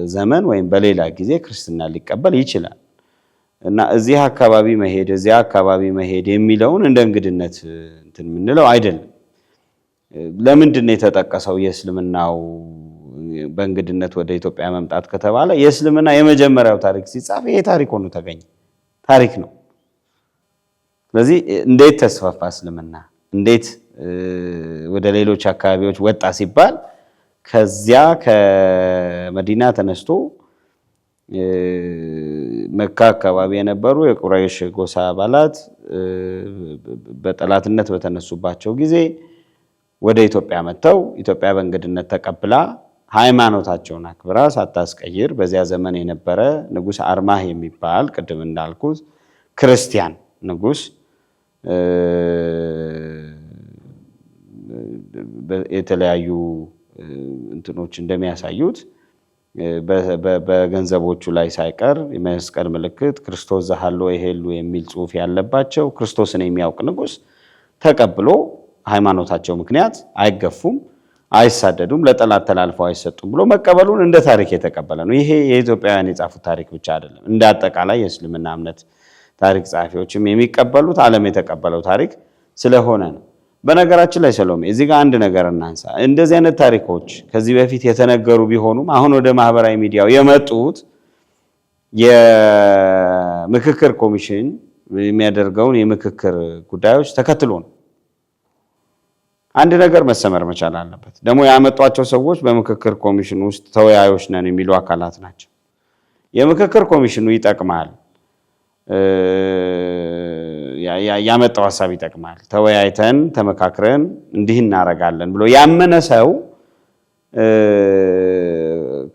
ዘመን ወይም በሌላ ጊዜ ክርስትና ሊቀበል ይችላል እና እዚህ አካባቢ መሄድ እዚያ አካባቢ መሄድ የሚለውን እንደ እንግድነት እንትን የምንለው አይደለም። ለምንድን ነው የተጠቀሰው የእስልምናው በእንግድነት ወደ ኢትዮጵያ መምጣት ከተባለ? የእስልምና የመጀመሪያው ታሪክ ሲጻፍ ይሄ ታሪክ ሆኖ ተገኘ። ታሪክ ነው። ስለዚህ እንዴት ተስፋፋ እስልምና፣ እንዴት ወደ ሌሎች አካባቢዎች ወጣ ሲባል ከዚያ ከመዲና ተነስቶ መካ አካባቢ የነበሩ የቁረይሽ ጎሳ አባላት በጠላትነት በተነሱባቸው ጊዜ ወደ ኢትዮጵያ መጥተው ኢትዮጵያ በእንግድነት ተቀብላ ሃይማኖታቸውን አክብራ ሳታስቀይር በዚያ ዘመን የነበረ ንጉስ አርማህ የሚባል ቅድም እንዳልኩት ክርስቲያን ንጉስ የተለያዩ እንትኖች እንደሚያሳዩት በገንዘቦቹ ላይ ሳይቀር የመስቀል ምልክት ክርስቶስ ዘሃሎ ይሄሉ የሚል ጽሑፍ ያለባቸው ክርስቶስን የሚያውቅ ንጉስ ተቀብሎ ሃይማኖታቸው ምክንያት አይገፉም፣ አይሳደዱም፣ ለጠላት ተላልፈው አይሰጡም ብሎ መቀበሉን እንደ ታሪክ የተቀበለ ነው። ይሄ የኢትዮጵያውያን የጻፉት ታሪክ ብቻ አይደለም። እንደ አጠቃላይ የእስልምና እምነት ታሪክ ጸሐፊዎችም የሚቀበሉት ዓለም የተቀበለው ታሪክ ስለሆነ ነው። በነገራችን ላይ ሰሎሜ እዚህ ጋር አንድ ነገር እናንሳ። እንደዚህ አይነት ታሪኮች ከዚህ በፊት የተነገሩ ቢሆኑም አሁን ወደ ማህበራዊ ሚዲያው የመጡት የምክክር ኮሚሽን የሚያደርገውን የምክክር ጉዳዮች ተከትሎ ነው። አንድ ነገር መሰመር መቻል አለበት። ደግሞ ያመጧቸው ሰዎች በምክክር ኮሚሽን ውስጥ ተወያዮች ነን የሚሉ አካላት ናቸው። የምክክር ኮሚሽኑ ይጠቅማል፣ ያመጣው ሐሳብ ይጠቅማል፣ ተወያይተን ተመካክረን እንዲህ እናረጋለን ብሎ ያመነ ሰው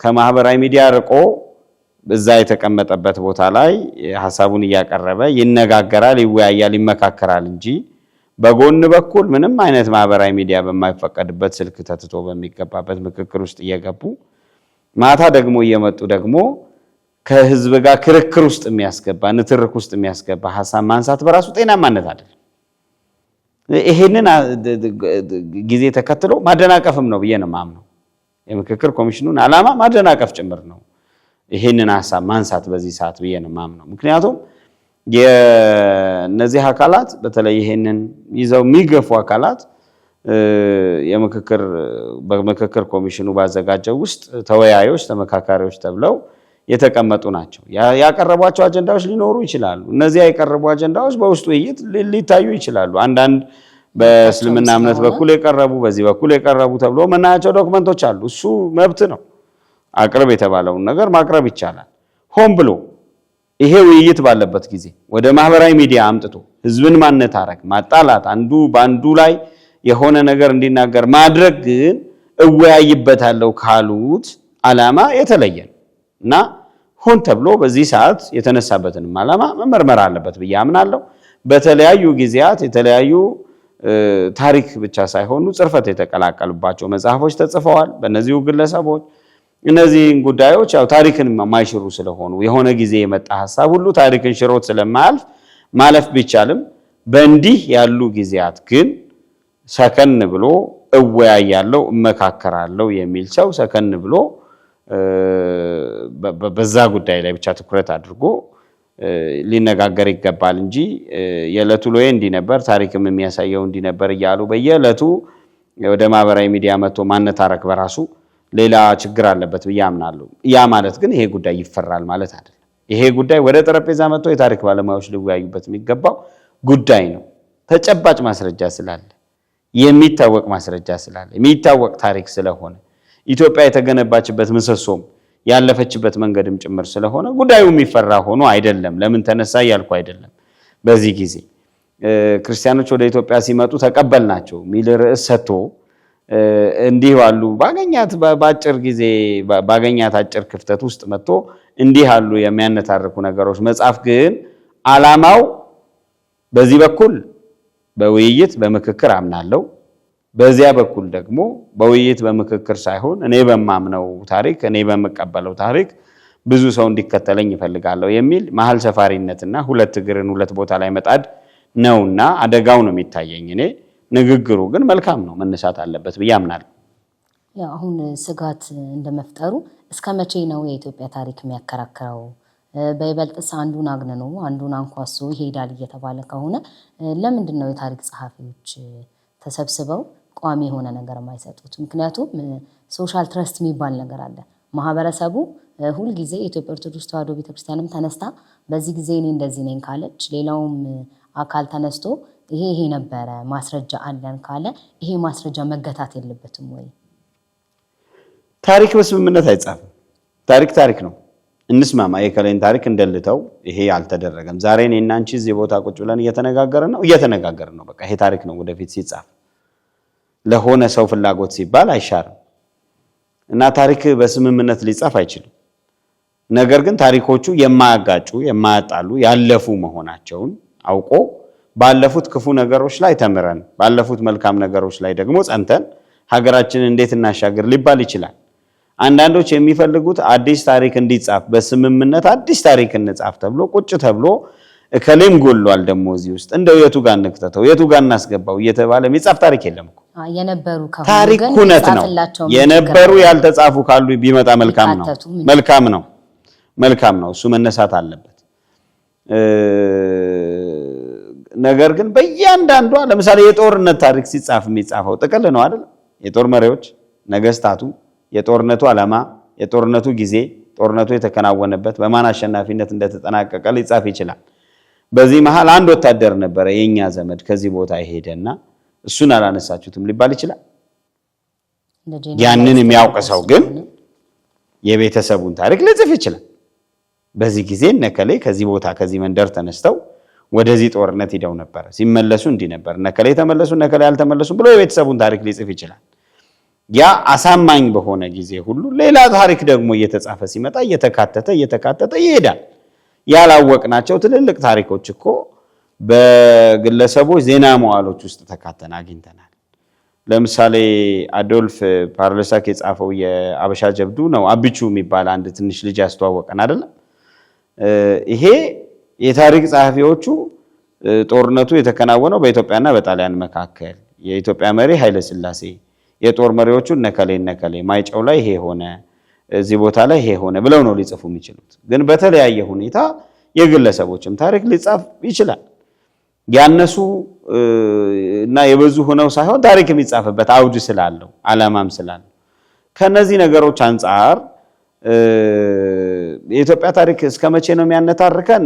ከማህበራዊ ሚዲያ ርቆ በዛ የተቀመጠበት ቦታ ላይ ሐሳቡን እያቀረበ ይነጋገራል፣ ይወያያል፣ ይመካከራል እንጂ በጎን በኩል ምንም አይነት ማህበራዊ ሚዲያ በማይፈቀድበት ስልክ ተትቶ በሚገባበት ምክክር ውስጥ እየገቡ ማታ ደግሞ እየመጡ ደግሞ ከህዝብ ጋር ክርክር ውስጥ የሚያስገባ ንትርክ ውስጥ የሚያስገባ ሐሳብ ማንሳት በራሱ ጤናማነት አይደለም። ይሄንን ጊዜ ተከትሎ ማደናቀፍም ነው ብዬ ነው የማምነው። የምክክር ኮሚሽኑን ዓላማ ማደናቀፍ ጭምር ነው ይሄንን ሐሳብ ማንሳት በዚህ ሰዓት ብዬ ነው የማምነው። ምክንያቱም የነዚህ አካላት በተለይ ይሄንን ይዘው የሚገፉ አካላት በምክክር ኮሚሽኑ ባዘጋጀው ውስጥ ተወያዮች፣ ተመካካሪዎች ተብለው የተቀመጡ ናቸው። ያቀረቧቸው አጀንዳዎች ሊኖሩ ይችላሉ። እነዚህ የቀረቡ አጀንዳዎች በውስጡ ውይይት ሊታዩ ይችላሉ። አንዳንድ በእስልምና እምነት በኩል የቀረቡ በዚህ በኩል የቀረቡ ተብሎ መናያቸው ዶክመንቶች አሉ። እሱ መብት ነው። አቅርብ የተባለውን ነገር ማቅረብ ይቻላል። ሆን ብሎ ይሄ ውይይት ባለበት ጊዜ ወደ ማህበራዊ ሚዲያ አምጥቶ ህዝብን ማነታረክ፣ ማጣላት፣ አንዱ በአንዱ ላይ የሆነ ነገር እንዲናገር ማድረግ ግን እወያይበታለሁ ካሉት ዓላማ የተለየ ነው እና ሆን ተብሎ በዚህ ሰዓት የተነሳበትንም ዓላማ መመርመር አለበት ብዬ አምናለሁ። በተለያዩ ጊዜያት የተለያዩ ታሪክ ብቻ ሳይሆኑ ጽርፈት የተቀላቀሉባቸው መጽሐፎች ተጽፈዋል በእነዚሁ ግለሰቦች። እነዚህን ጉዳዮች ያው ታሪክን የማይሽሩ ስለሆኑ የሆነ ጊዜ የመጣ ሐሳብ ሁሉ ታሪክን ሽሮት ስለማያልፍ ማለፍ ቢቻልም በእንዲህ ያሉ ጊዜያት ግን ሰከን ብሎ እወያያለሁ እመካከራለሁ የሚል ሰው ሰከን ብሎ በዛ ጉዳይ ላይ ብቻ ትኩረት አድርጎ ሊነጋገር ይገባል እንጂ የዕለቱ ሎዬ እንዲህ ነበር ታሪክም የሚያሳየው እንዲህ ነበር እያሉ በየዕለቱ ወደ ማህበራዊ ሚዲያ መጥቶ ማነታረክ በራሱ ሌላ ችግር አለበት ብዬ አምናለሁ። ያ ማለት ግን ይሄ ጉዳይ ይፈራል ማለት አይደለም። ይሄ ጉዳይ ወደ ጠረጴዛ መጥቶ የታሪክ ባለሙያዎች ሊወያዩበት የሚገባው ጉዳይ ነው። ተጨባጭ ማስረጃ ስላለ የሚታወቅ ማስረጃ ስላለ የሚታወቅ ታሪክ ስለሆነ ኢትዮጵያ የተገነባችበት ምሰሶም ያለፈችበት መንገድም ጭምር ስለሆነ ጉዳዩ የሚፈራ ሆኖ አይደለም። ለምን ተነሳ ያልኩ አይደለም። በዚህ ጊዜ ክርስቲያኖች ወደ ኢትዮጵያ ሲመጡ ተቀበልናቸው ሚል ርዕስ ሰጥቶ እንዲህ ያሉ ባጭር ጊዜ ባገኛት አጭር ክፍተት ውስጥ መጥቶ እንዲህ ያሉ የሚያነታርኩ ነገሮች መጻፍ ግን ዓላማው በዚህ በኩል በውይይት በምክክር አምናለሁ፣ በዚያ በኩል ደግሞ በውይይት በምክክር ሳይሆን እኔ በማምነው ታሪክ እኔ በመቀበለው ታሪክ ብዙ ሰው እንዲከተለኝ ይፈልጋለሁ የሚል መሀል ሰፋሪነትና ሁለት እግርን ሁለት ቦታ ላይ መጣድ ነውና አደጋው ነው የሚታየኝ። እኔ ንግግሩ ግን መልካም ነው መነሳት አለበት ብዬ አምናለሁ። ያው አሁን ስጋት እንደመፍጠሩ እስከ መቼ ነው የኢትዮጵያ ታሪክ የሚያከራክረው? በይበልጥስ አንዱን አግንኖ አንዱን አንኳሶ ይሄዳል እየተባለ ከሆነ ለምንድን ነው የታሪክ ጸሐፊዎች ተሰብስበው ቋሚ የሆነ ነገር የማይሰጡት? ምክንያቱም ሶሻል ትረስት የሚባል ነገር አለ። ማህበረሰቡ ሁልጊዜ የኢትዮጵያ ኦርቶዶክስ ተዋሕዶ ቤተክርስቲያንም ተነስታ በዚህ ጊዜ እኔ እንደዚህ ነኝ ካለች፣ ሌላውም አካል ተነስቶ ይሄ ነበረ ማስረጃ አለን ካለ ይሄ ማስረጃ መገታት የለበትም ወይ? ታሪክ በስምምነት አይጻፍም። ታሪክ ነው። እንስማማ። የከሌን ታሪክ እንደልተው ይሄ አልተደረገም። ዛሬ እኔና አንቺ እዚህ ቦታ ቁጭ ብለን እየተነጋገርን ነው። በቃ ይሄ ታሪክ ነው ወደፊት ሲጻፍ ለሆነ ሰው ፍላጎት ሲባል አይሻርም እና ታሪክ በስምምነት ሊጻፍ አይችልም። ነገር ግን ታሪኮቹ የማያጋጩ የማያጣሉ ያለፉ መሆናቸውን አውቆ ባለፉት ክፉ ነገሮች ላይ ተምረን ባለፉት መልካም ነገሮች ላይ ደግሞ ጸንተን ሀገራችንን እንዴት እናሻገር ሊባል ይችላል። አንዳንዶች የሚፈልጉት አዲስ ታሪክ እንዲጻፍ በስምምነት አዲስ ታሪክ እንጻፍ ተብሎ ቁጭ ተብሎ እከሌም ጎሏል ደግሞ እዚህ ውስጥ እንደው የቱ ጋር እንክተተው የቱ ጋር እናስገባው እየተባለ የሚጻፍ ታሪክ የለም እኮ። የነበሩ ካሉ ታሪክ ሁነት ነው። የነበሩ ያልተጻፉ ካሉ ቢመጣ መልካም ነው። እሱ መነሳት አለበት። ነገር ግን በእያንዳንዷ ለምሳሌ የጦርነት ታሪክ ሲጻፍ የሚጻፈው ጥቅል ነው አይደል? የጦር መሪዎች ነገስታቱ የጦርነቱ ዓላማ የጦርነቱ ጊዜ ጦርነቱ የተከናወነበት በማን አሸናፊነት እንደተጠናቀቀ ሊጻፍ ይችላል። በዚህ መሃል አንድ ወታደር ነበረ የኛ ዘመድ ከዚህ ቦታ ይሄደና እሱን አላነሳችሁትም ሊባል ይችላል። ያንን የሚያውቅ ሰው ግን የቤተሰቡን ታሪክ ሊጽፍ ይችላል። በዚህ ጊዜ ነከሌ ከዚህ ቦታ ከዚህ መንደር ተነስተው ወደዚህ ጦርነት ሄደው ነበር፣ ሲመለሱ እንዲህ ነበር፣ ነከሌ ተመለሱ ነከሌ አልተመለሱም ብሎ የቤተሰቡን ታሪክ ሊጽፍ ይችላል። ያ አሳማኝ በሆነ ጊዜ ሁሉ ሌላ ታሪክ ደግሞ እየተጻፈ ሲመጣ እየተካተተ ይሄዳል። ያላወቅናቸው ትልልቅ ታሪኮች እኮ በግለሰቦች ዜና መዋዕሎች ውስጥ ተካተን አግኝተናል። ለምሳሌ አዶልፍ ፓርለሳክ የጻፈው የአበሻ ጀብዱ ነው። አብቹ የሚባል አንድ ትንሽ ልጅ ያስተዋወቀን አይደለም? ይሄ የታሪክ ጸሐፊዎቹ ጦርነቱ የተከናወነው በኢትዮጵያና በጣሊያን መካከል የኢትዮጵያ መሪ ኃይለ ሥላሴ የጦር መሪዎቹ ነከሌ ማይጨው ላይ ይሄ ሆነ እዚህ ቦታ ላይ ይሄ ሆነ ብለው ነው ሊጽፉ የሚችሉት። ግን በተለያየ ሁኔታ የግለሰቦችም ታሪክ ሊጻፍ ይችላል። ያነሱ እና የበዙ ሆነው ሳይሆን ታሪክ የሚጻፍበት አውድ ስላለው ዓላማም ስላለው ከነዚህ ነገሮች አንፃር የኢትዮጵያ ታሪክ እስከመቼ ነው የሚያነታርከን?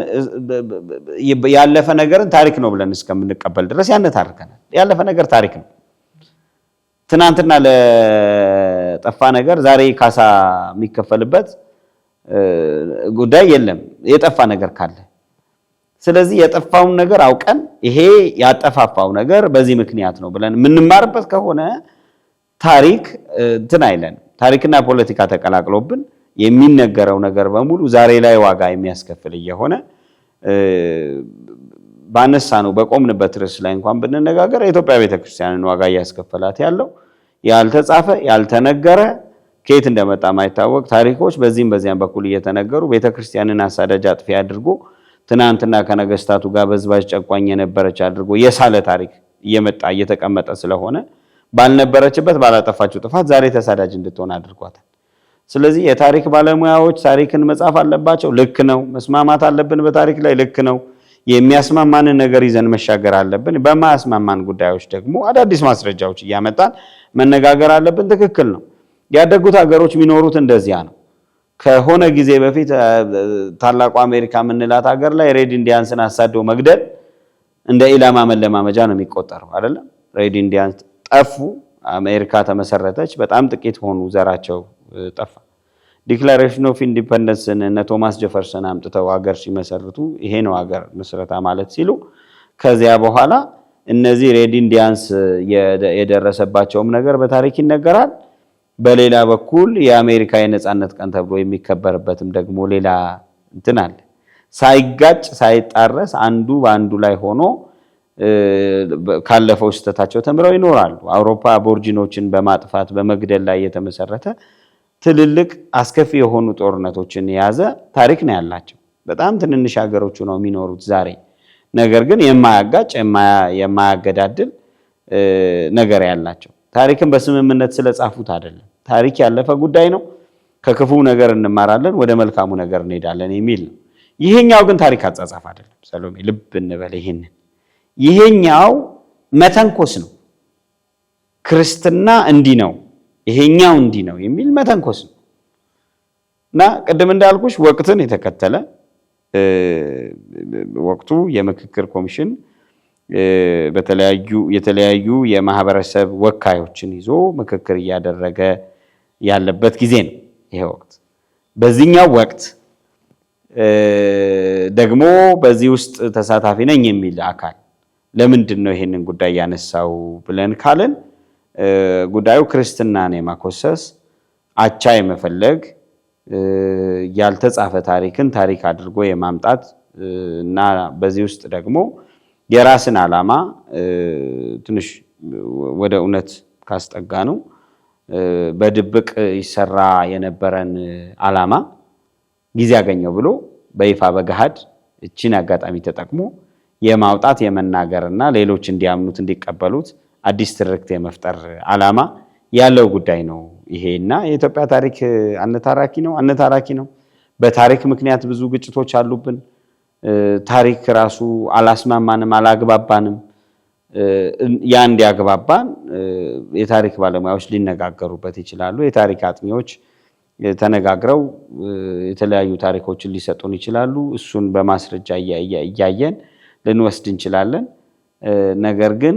ያለፈ ነገርን ታሪክ ነው ብለን እስከምንቀበል ድረስ ያነታርከናል። ያለፈ ነገር ታሪክ ነው። ትናንትና ለጠፋ ነገር ዛሬ ካሳ የሚከፈልበት ጉዳይ የለም የጠፋ ነገር ካለ። ስለዚህ የጠፋውን ነገር አውቀን ይሄ ያጠፋፋው ነገር በዚህ ምክንያት ነው ብለን የምንማርበት ከሆነ ታሪክ እንትን አይለን። ታሪክና ፖለቲካ ተቀላቅሎብን የሚነገረው ነገር በሙሉ ዛሬ ላይ ዋጋ የሚያስከፍል እየሆነ ባነሳ ነው በቆምንበት ርዕስ ላይ እንኳን ብንነጋገር የኢትዮጵያ ቤተክርስቲያንን ዋጋ እያስከፈላት ያለው ያልተጻፈ ያልተነገረ ከየት እንደመጣ ማይታወቅ ታሪኮች በዚህም በኩል እየተነገሩ ቤተክርስቲያንን አሳዳጅ አጥፊ አድርጎ ትናንትና ከነገስታቱ ጋር በዝባዥ ጨቋኝ የነበረች አድርጎ የሳለ ታሪክ እየመጣ እየተቀመጠ ስለሆነ ባልነበረችበት ባላጠፋችው ጥፋት ዛሬ ተሳዳጅ እንድትሆን አድርጓታል። ስለዚህ የታሪክ ባለሙያዎች ታሪክን መጻፍ አለባቸው። ልክ ነው። መስማማት አለብን በታሪክ ላይ ልክ ነው። የሚያስማማንን ነገር ይዘን መሻገር አለብን። በማያስማማን ጉዳዮች ደግሞ አዳዲስ ማስረጃዎች እያመጣን መነጋገር አለብን። ትክክል ነው። ያደጉት ሀገሮች የሚኖሩት እንደዚያ ነው። ከሆነ ጊዜ በፊት ታላቁ አሜሪካ የምንላት ሀገር ላይ ሬድ ኢንዲያንስን አሳዶ መግደል እንደ ኢላማ መለማመጃ ነው የሚቆጠረው አይደለም። ሬድ ኢንዲያንስ ጠፉ፣ አሜሪካ ተመሰረተች፣ በጣም ጥቂት ሆኑ፣ ዘራቸው ጠፋ። ዲክላሬሽን ኦፍ ኢንዲፔንደንስን እነ ቶማስ ጀፈርሰን አምጥተው ሀገር ሲመሰርቱ ይሄ ነው ሀገር ምስረታ ማለት ሲሉ ከዚያ በኋላ እነዚህ ሬድ ኢንዲያንስ የደረሰባቸውም ነገር በታሪክ ይነገራል። በሌላ በኩል የአሜሪካ የነጻነት ቀን ተብሎ የሚከበርበትም ደግሞ ሌላ እንትን አለ። ሳይጋጭ ሳይጣረስ አንዱ በአንዱ ላይ ሆኖ ካለፈው ስህተታቸው ተምረው ይኖራሉ። አውሮፓ አቦርጂኖችን በማጥፋት በመግደል ላይ የተመሰረተ ትልልቅ አስከፊ የሆኑ ጦርነቶችን የያዘ ታሪክ ነው ያላቸው። በጣም ትንንሽ ሀገሮቹ ነው የሚኖሩት ዛሬ። ነገር ግን የማያጋጭ የማያገዳድል ነገር ያላቸው ታሪክን በስምምነት ስለጻፉት አይደለም። ታሪክ ያለፈ ጉዳይ ነው። ከክፉ ነገር እንማራለን፣ ወደ መልካሙ ነገር እንሄዳለን የሚል ነው። ይሄኛው ግን ታሪክ አጻጻፍ አይደለም። ሰሎሜ ልብ እንበል ይሄንን። ይሄኛው መተንኮስ ነው። ክርስትና እንዲህ ነው፣ ይሄኛው እንዲህ ነው የሚል መተንኮስ ነው እና ቅድም እንዳልኩሽ ወቅትን የተከተለ ወቅቱ የምክክር ኮሚሽን የተለያዩ የማህበረሰብ ወካዮችን ይዞ ምክክር እያደረገ ያለበት ጊዜ ነው ይሄ ወቅት። በዚህኛው ወቅት ደግሞ በዚህ ውስጥ ተሳታፊ ነኝ የሚል አካል ለምንድን ነው ይሄንን ጉዳይ ያነሳው ብለን ካልን ጉዳዩ ክርስትናን የማኮሰስ አቻ የመፈለግ ያልተጻፈ ታሪክን ታሪክ አድርጎ የማምጣት እና በዚህ ውስጥ ደግሞ የራስን ዓላማ ትንሽ ወደ እውነት ካስጠጋ ነው በድብቅ ይሰራ የነበረን ዓላማ ጊዜ ያገኘው ብሎ በይፋ በገሃድ እቺን አጋጣሚ ተጠቅሞ የማውጣት የመናገርና ሌሎች እንዲያምኑት እንዲቀበሉት አዲስ ትርክት የመፍጠር ዓላማ ያለው ጉዳይ ነው ይሄና የኢትዮጵያ ታሪክ አነታራኪ ነው። በታሪክ ምክንያት ብዙ ግጭቶች አሉብን። ታሪክ ራሱ አላስማማንም፣ አላግባባንም። ያ እንዲያግባባን የታሪክ ባለሙያዎች ሊነጋገሩበት ይችላሉ። የታሪክ አጥኚዎች ተነጋግረው የተለያዩ ታሪኮችን ሊሰጡን ይችላሉ። እሱን በማስረጃ እያየን ልንወስድ እንችላለን። ነገር ግን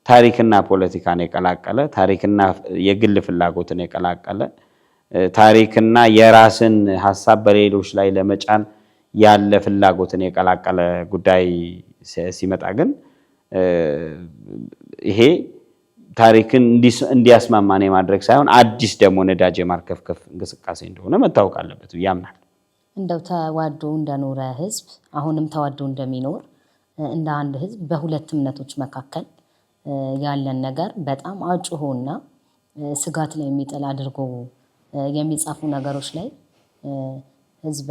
ታሪክና ፖለቲካን የቀላቀለ ታሪክና የግል ፍላጎትን የቀላቀለ ታሪክና የራስን ሐሳብ በሌሎች ላይ ለመጫን ያለ ፍላጎትን የቀላቀለ ጉዳይ ሲመጣ ግን ይሄ ታሪክን እንዲያስማማን የማድረግ ሳይሆን አዲስ ደግሞ ነዳጅ የማርከፍከፍ እንቅስቃሴ እንደሆነ መታወቅ አለበት ያምናል። እንደው ተዋዶ እንደኖረ ህዝብ አሁንም ተዋዶ እንደሚኖር እንደ አንድ ህዝብ በሁለት እምነቶች መካከል ያለን ነገር በጣም አጭሆና ስጋት ላይ የሚጥል አድርጎ የሚጻፉ ነገሮች ላይ ህዝበ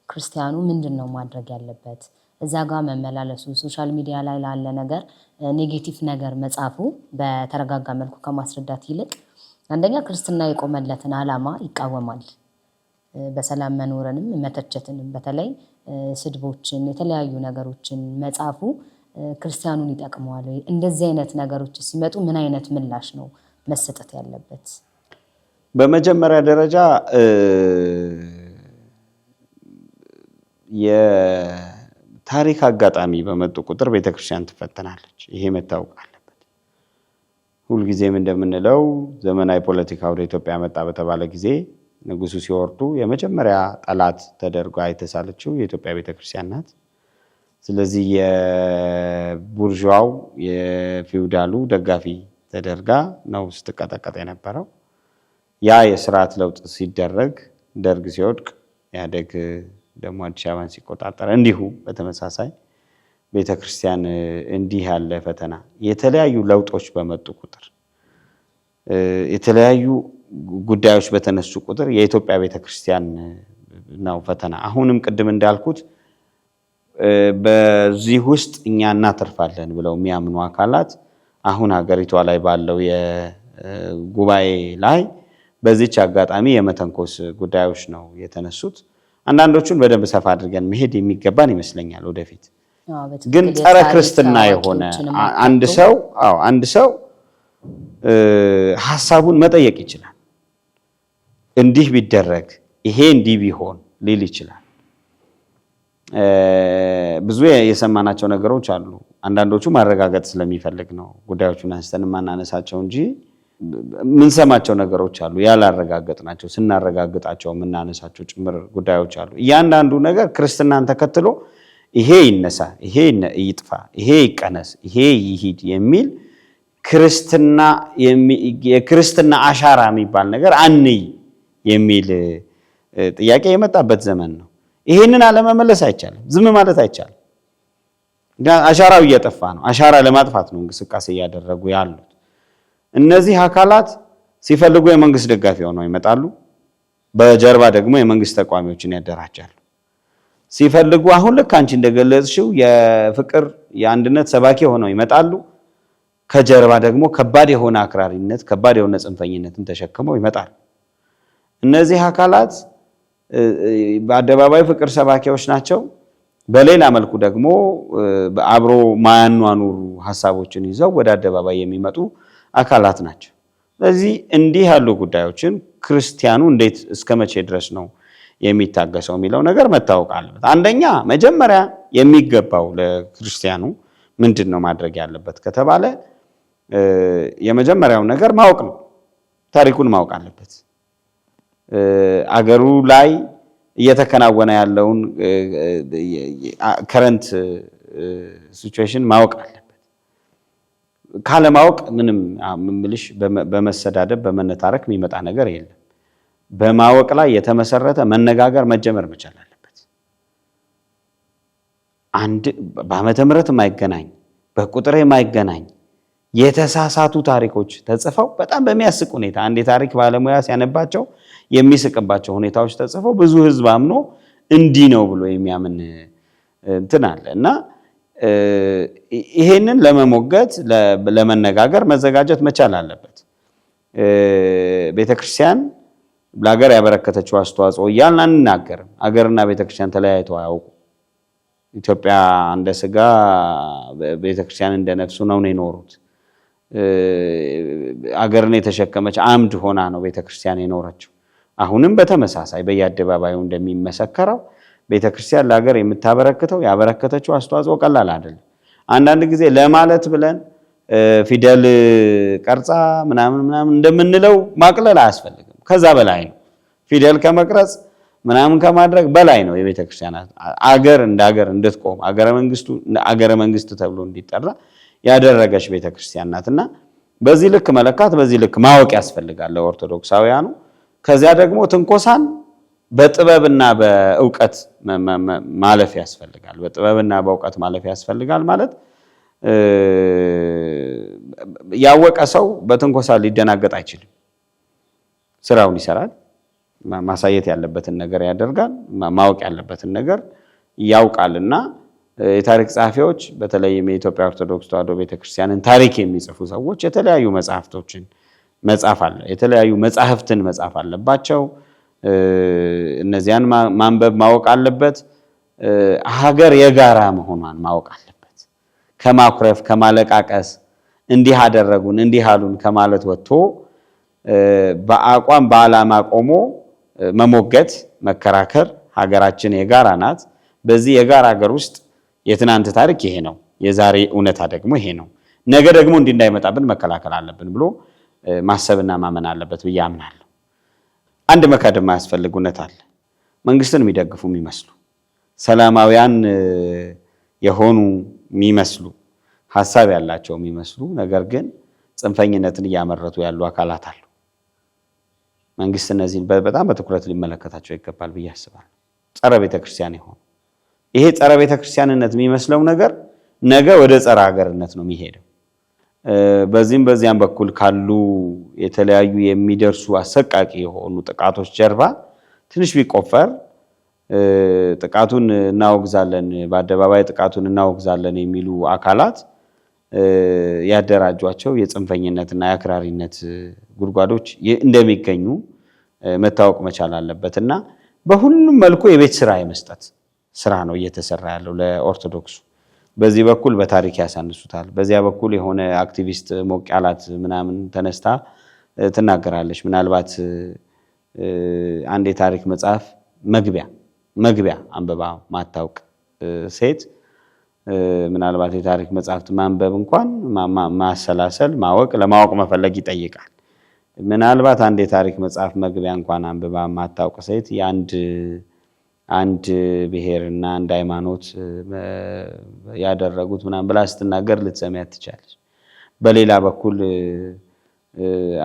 ክርስቲያኑ ምንድነው ማድረግ ያለበት? እዛ ጋር መመላለሱ ሶሻል ሚዲያ ላይ ላለ ነገር ኔጌቲቭ ነገር መጻፉ በተረጋጋ መልኩ ከማስረዳት ይልቅ አንደኛ ክርስትና የቆመለትን ዓላማ ይቃወማል። በሰላም መኖርንም መተቸትንም በተለይ ስድቦችን የተለያዩ ነገሮችን መጻፉ ክርስቲያኑን ይጠቅመዋል ወይ? እንደዚህ አይነት ነገሮች ሲመጡ ምን አይነት ምላሽ ነው መሰጠት ያለበት? በመጀመሪያ ደረጃ የታሪክ አጋጣሚ በመጡ ቁጥር ቤተክርስቲያን ትፈተናለች። ይሄ መታወቅ አለበት። ሁልጊዜም እንደምንለው ዘመናዊ ፖለቲካ ወደ ኢትዮጵያ መጣ በተባለ ጊዜ ንጉሱ ሲወርዱ የመጀመሪያ ጠላት ተደርጋ የተሳለችው የኢትዮጵያ ቤተክርስቲያን ናት። ስለዚህ የቡርዣው የፊውዳሉ ደጋፊ ተደርጋ ነው ስትቀጠቀጥ የነበረው። ያ የስርዓት ለውጥ ሲደረግ ደርግ ሲወድቅ ኢህአዴግ ደግሞ አዲስ አበባን ሲቆጣጠር እንዲሁ በተመሳሳይ ቤተክርስቲያን እንዲህ ያለ ፈተና የተለያዩ ለውጦች በመጡ ቁጥር የተለያዩ ጉዳዮች በተነሱ ቁጥር የኢትዮጵያ ቤተክርስቲያን ነው ፈተና። አሁንም ቅድም እንዳልኩት በዚህ ውስጥ እኛ እናተርፋለን ብለው የሚያምኑ አካላት አሁን ሀገሪቷ ላይ ባለው የጉባኤ ላይ በዚች አጋጣሚ የመተንኮስ ጉዳዮች ነው የተነሱት። አንዳንዶቹን በደንብ ሰፋ አድርገን መሄድ የሚገባን ይመስለኛል ወደፊት። ግን ጸረ ክርስትና የሆነ አንድ ሰው ሐሳቡን መጠየቅ ይችላል። እንዲህ ቢደረግ ይሄ እንዲህ ቢሆን ሊል ይችላል። ብዙ የሰማናቸው ነገሮች አሉ። አንዳንዶቹ ማረጋገጥ ስለሚፈልግ ነው ጉዳዮቹን አንስተን ማናነሳቸው እንጂ ምንሰማቸው ነገሮች አሉ ያላረጋገጥናቸው፣ ስናረጋግጣቸው የምናነሳቸው ጭምር ጉዳዮች አሉ። እያንዳንዱ ነገር ክርስትናን ተከትሎ ይሄ ይነሳ፣ ይሄ ይጥፋ፣ ይሄ ይቀነስ፣ ይሄ ይሂድ የሚል የክርስትና አሻራ የሚባል ነገር አንይ የሚል ጥያቄ የመጣበት ዘመን ነው። ይሄንን አለመመለስ አይቻልም፣ ዝም ማለት አይቻልም። አሻራው እየጠፋ ነው። አሻራ ለማጥፋት ነው እንቅስቃሴ እያደረጉ ያሉት። እነዚህ አካላት ሲፈልጉ የመንግስት ደጋፊ ሆነው ይመጣሉ፣ በጀርባ ደግሞ የመንግስት ተቋሚዎችን ያደራጃሉ። ሲፈልጉ አሁን ልክ አንቺ እንደገለጽሽው የፍቅር የአንድነት ሰባኪ ሆነው ይመጣሉ፣ ከጀርባ ደግሞ ከባድ የሆነ አክራሪነት፣ ከባድ የሆነ ጽንፈኝነትን ተሸክመው ይመጣሉ። እነዚህ አካላት በአደባባይ ፍቅር ሰባኪዎች ናቸው፣ በሌላ መልኩ ደግሞ አብሮ ማያኗኑሩ ሐሳቦችን ይዘው ወደ አደባባይ የሚመጡ አካላት ናቸው። ስለዚህ እንዲህ ያሉ ጉዳዮችን ክርስቲያኑ እንዴት እስከ መቼ ድረስ ነው የሚታገሰው የሚለው ነገር መታወቅ አለበት። አንደኛ መጀመሪያ የሚገባው ለክርስቲያኑ ምንድን ነው ማድረግ ያለበት ከተባለ የመጀመሪያው ነገር ማወቅ ነው። ታሪኩን ማወቅ አለበት። አገሩ ላይ እየተከናወነ ያለውን ከረንት ሲቹዌሽን ማወቅ አለበት። ካለማወቅ ምንም ምልሽ በመሰዳደብ በመነታረክ የሚመጣ ነገር የለም። በማወቅ ላይ የተመሰረተ መነጋገር መጀመር መቻል አለበት። በዓመተ ምሕረት የማይገናኝ በቁጥር የማይገናኝ የተሳሳቱ ታሪኮች ተጽፈው በጣም በሚያስቅ ሁኔታ አንድ የታሪክ ባለሙያ ሲያነባቸው የሚስቅባቸው ሁኔታዎች ተጽፈው ብዙ ሕዝብ አምኖ እንዲህ ነው ብሎ የሚያምን እንትን አለ እና ይሄንን ለመሞገት ለመነጋገር መዘጋጀት መቻል አለበት። ቤተክርስቲያን ለሀገር ያበረከተችው አስተዋጽኦ እያልን አንናገርም። ሀገርና ቤተክርስቲያን ተለያይተው አያውቁም። ኢትዮጵያ እንደ ስጋ ቤተክርስቲያን እንደ ነፍሱ ነው የኖሩት። አገርን የተሸከመች አምድ ሆና ነው ቤተክርስቲያን የኖረችው። አሁንም በተመሳሳይ በየአደባባዩ እንደሚመሰከረው ቤተክርስቲያን ለሀገር የምታበረክተው ያበረከተችው አስተዋጽኦ ቀላል አይደለም። አንዳንድ ጊዜ ለማለት ብለን ፊደል ቀርጻ ምናምን እንደምንለው ማቅለል አያስፈልግም። ከዛ በላይ ነው። ፊደል ከመቅረጽ ምናምን ከማድረግ በላይ ነው። የቤተክርስቲያን አገር እንደ አገር እንድትቆም አገረ መንግስት ተብሎ እንዲጠራ ያደረገች ቤተክርስቲያን ናትና በዚህ ልክ መለካት፣ በዚህ ልክ ማወቅ ያስፈልጋል ለኦርቶዶክሳውያኑ። ከዚያ ደግሞ ትንኮሳን በጥበብና በእውቀት ማለፍ ያስፈልጋል። በጥበብና በእውቀት ማለፍ ያስፈልጋል ማለት ያወቀ ሰው በትንኮሳ ሊደናገጥ አይችልም። ስራውን ይሰራል። ማሳየት ያለበትን ነገር ያደርጋል። ማወቅ ያለበትን ነገር ያውቃልና የታሪክ ጸሐፊዎች በተለይም የኢትዮጵያ ኦርቶዶክስ ተዋሕዶ ቤተክርስቲያንን ታሪክ የሚጽፉ ሰዎች የተለያዩ መጽሐፍቶችን መጻፍ አለ የተለያዩ መጽሐፍትን መጻፍ አለባቸው። እነዚያን ማንበብ ማወቅ አለበት። ሀገር የጋራ መሆኗን ማወቅ አለበት። ከማኩረፍ ከማለቃቀስ እንዲህ አደረጉን እንዲህ አሉን ከማለት ወጥቶ በአቋም በዓላማ ቆሞ መሞገት መከራከር። ሀገራችን የጋራ ናት። በዚህ የጋራ ሀገር ውስጥ የትናንት ታሪክ ይሄ ነው፣ የዛሬ እውነታ ደግሞ ይሄ ነው፣ ነገ ደግሞ እንዲህ እንዳይመጣብን መከላከል አለብን ብሎ ማሰብና ማመን አለበት ብዬ አምናለሁ። አንድ መካድ የማያስፈልግ እውነት አለ። መንግስትን የሚደግፉ የሚመስሉ ሰላማውያን የሆኑ የሚመስሉ ሀሳብ ያላቸው የሚመስሉ ነገር ግን ጽንፈኝነትን እያመረቱ ያሉ አካላት አሉ። መንግስት እነዚህን በጣም በትኩረት ሊመለከታቸው ይገባል ብዬ አስባለሁ። ጸረ ቤተክርስቲያን የሆኑ ይሄ ጸረ ቤተክርስቲያንነት የሚመስለው ነገር ነገ ወደ ጸረ ሀገርነት ነው የሚሄደው። በዚያም በኩል ካሉ የተለያዩ የሚደርሱ አሰቃቂ የሆኑ ጥቃቶች ጀርባ ትንሽ ቢቆፈር ጥቃቱን እናወግዛለን በአደባባይ ጥቃቱን እናወግዛለን የሚሉ አካላት ያደራጇቸው የጽንፈኝነትና የአክራሪነት ጉድጓዶች እንደሚገኙ መታወቅ መቻል አለበትና በሁሉም መልኩ የቤት ስራ የመስጠት ስራ ነው እየተሰራ ያለው ለኦርቶዶክሱ። በዚህ በኩል በታሪክ ያሳንሱታል፣ በዚያ በኩል የሆነ አክቲቪስት ሞቅ ያላት ምናምን ተነስታ ትናገራለች። ምናልባት አንድ የታሪክ መጽሐፍ መግቢያ አንብባ ማታውቅ ሴት ምናልባት የታሪክ መጽሐፍት ማንበብ እንኳን ማሰላሰል ለማወቅ መፈለግ ይጠይቃል። ምናልባት አንድ የታሪክ መጽሐፍ መግቢያ እንኳን አንብባ ማታውቅ ሴት አንድ ብሔርና አንድ ሃይማኖት ያደረጉት ምናምን ብላ ስትናገር ልትሰሚያት ትችላለች። በሌላ በኩል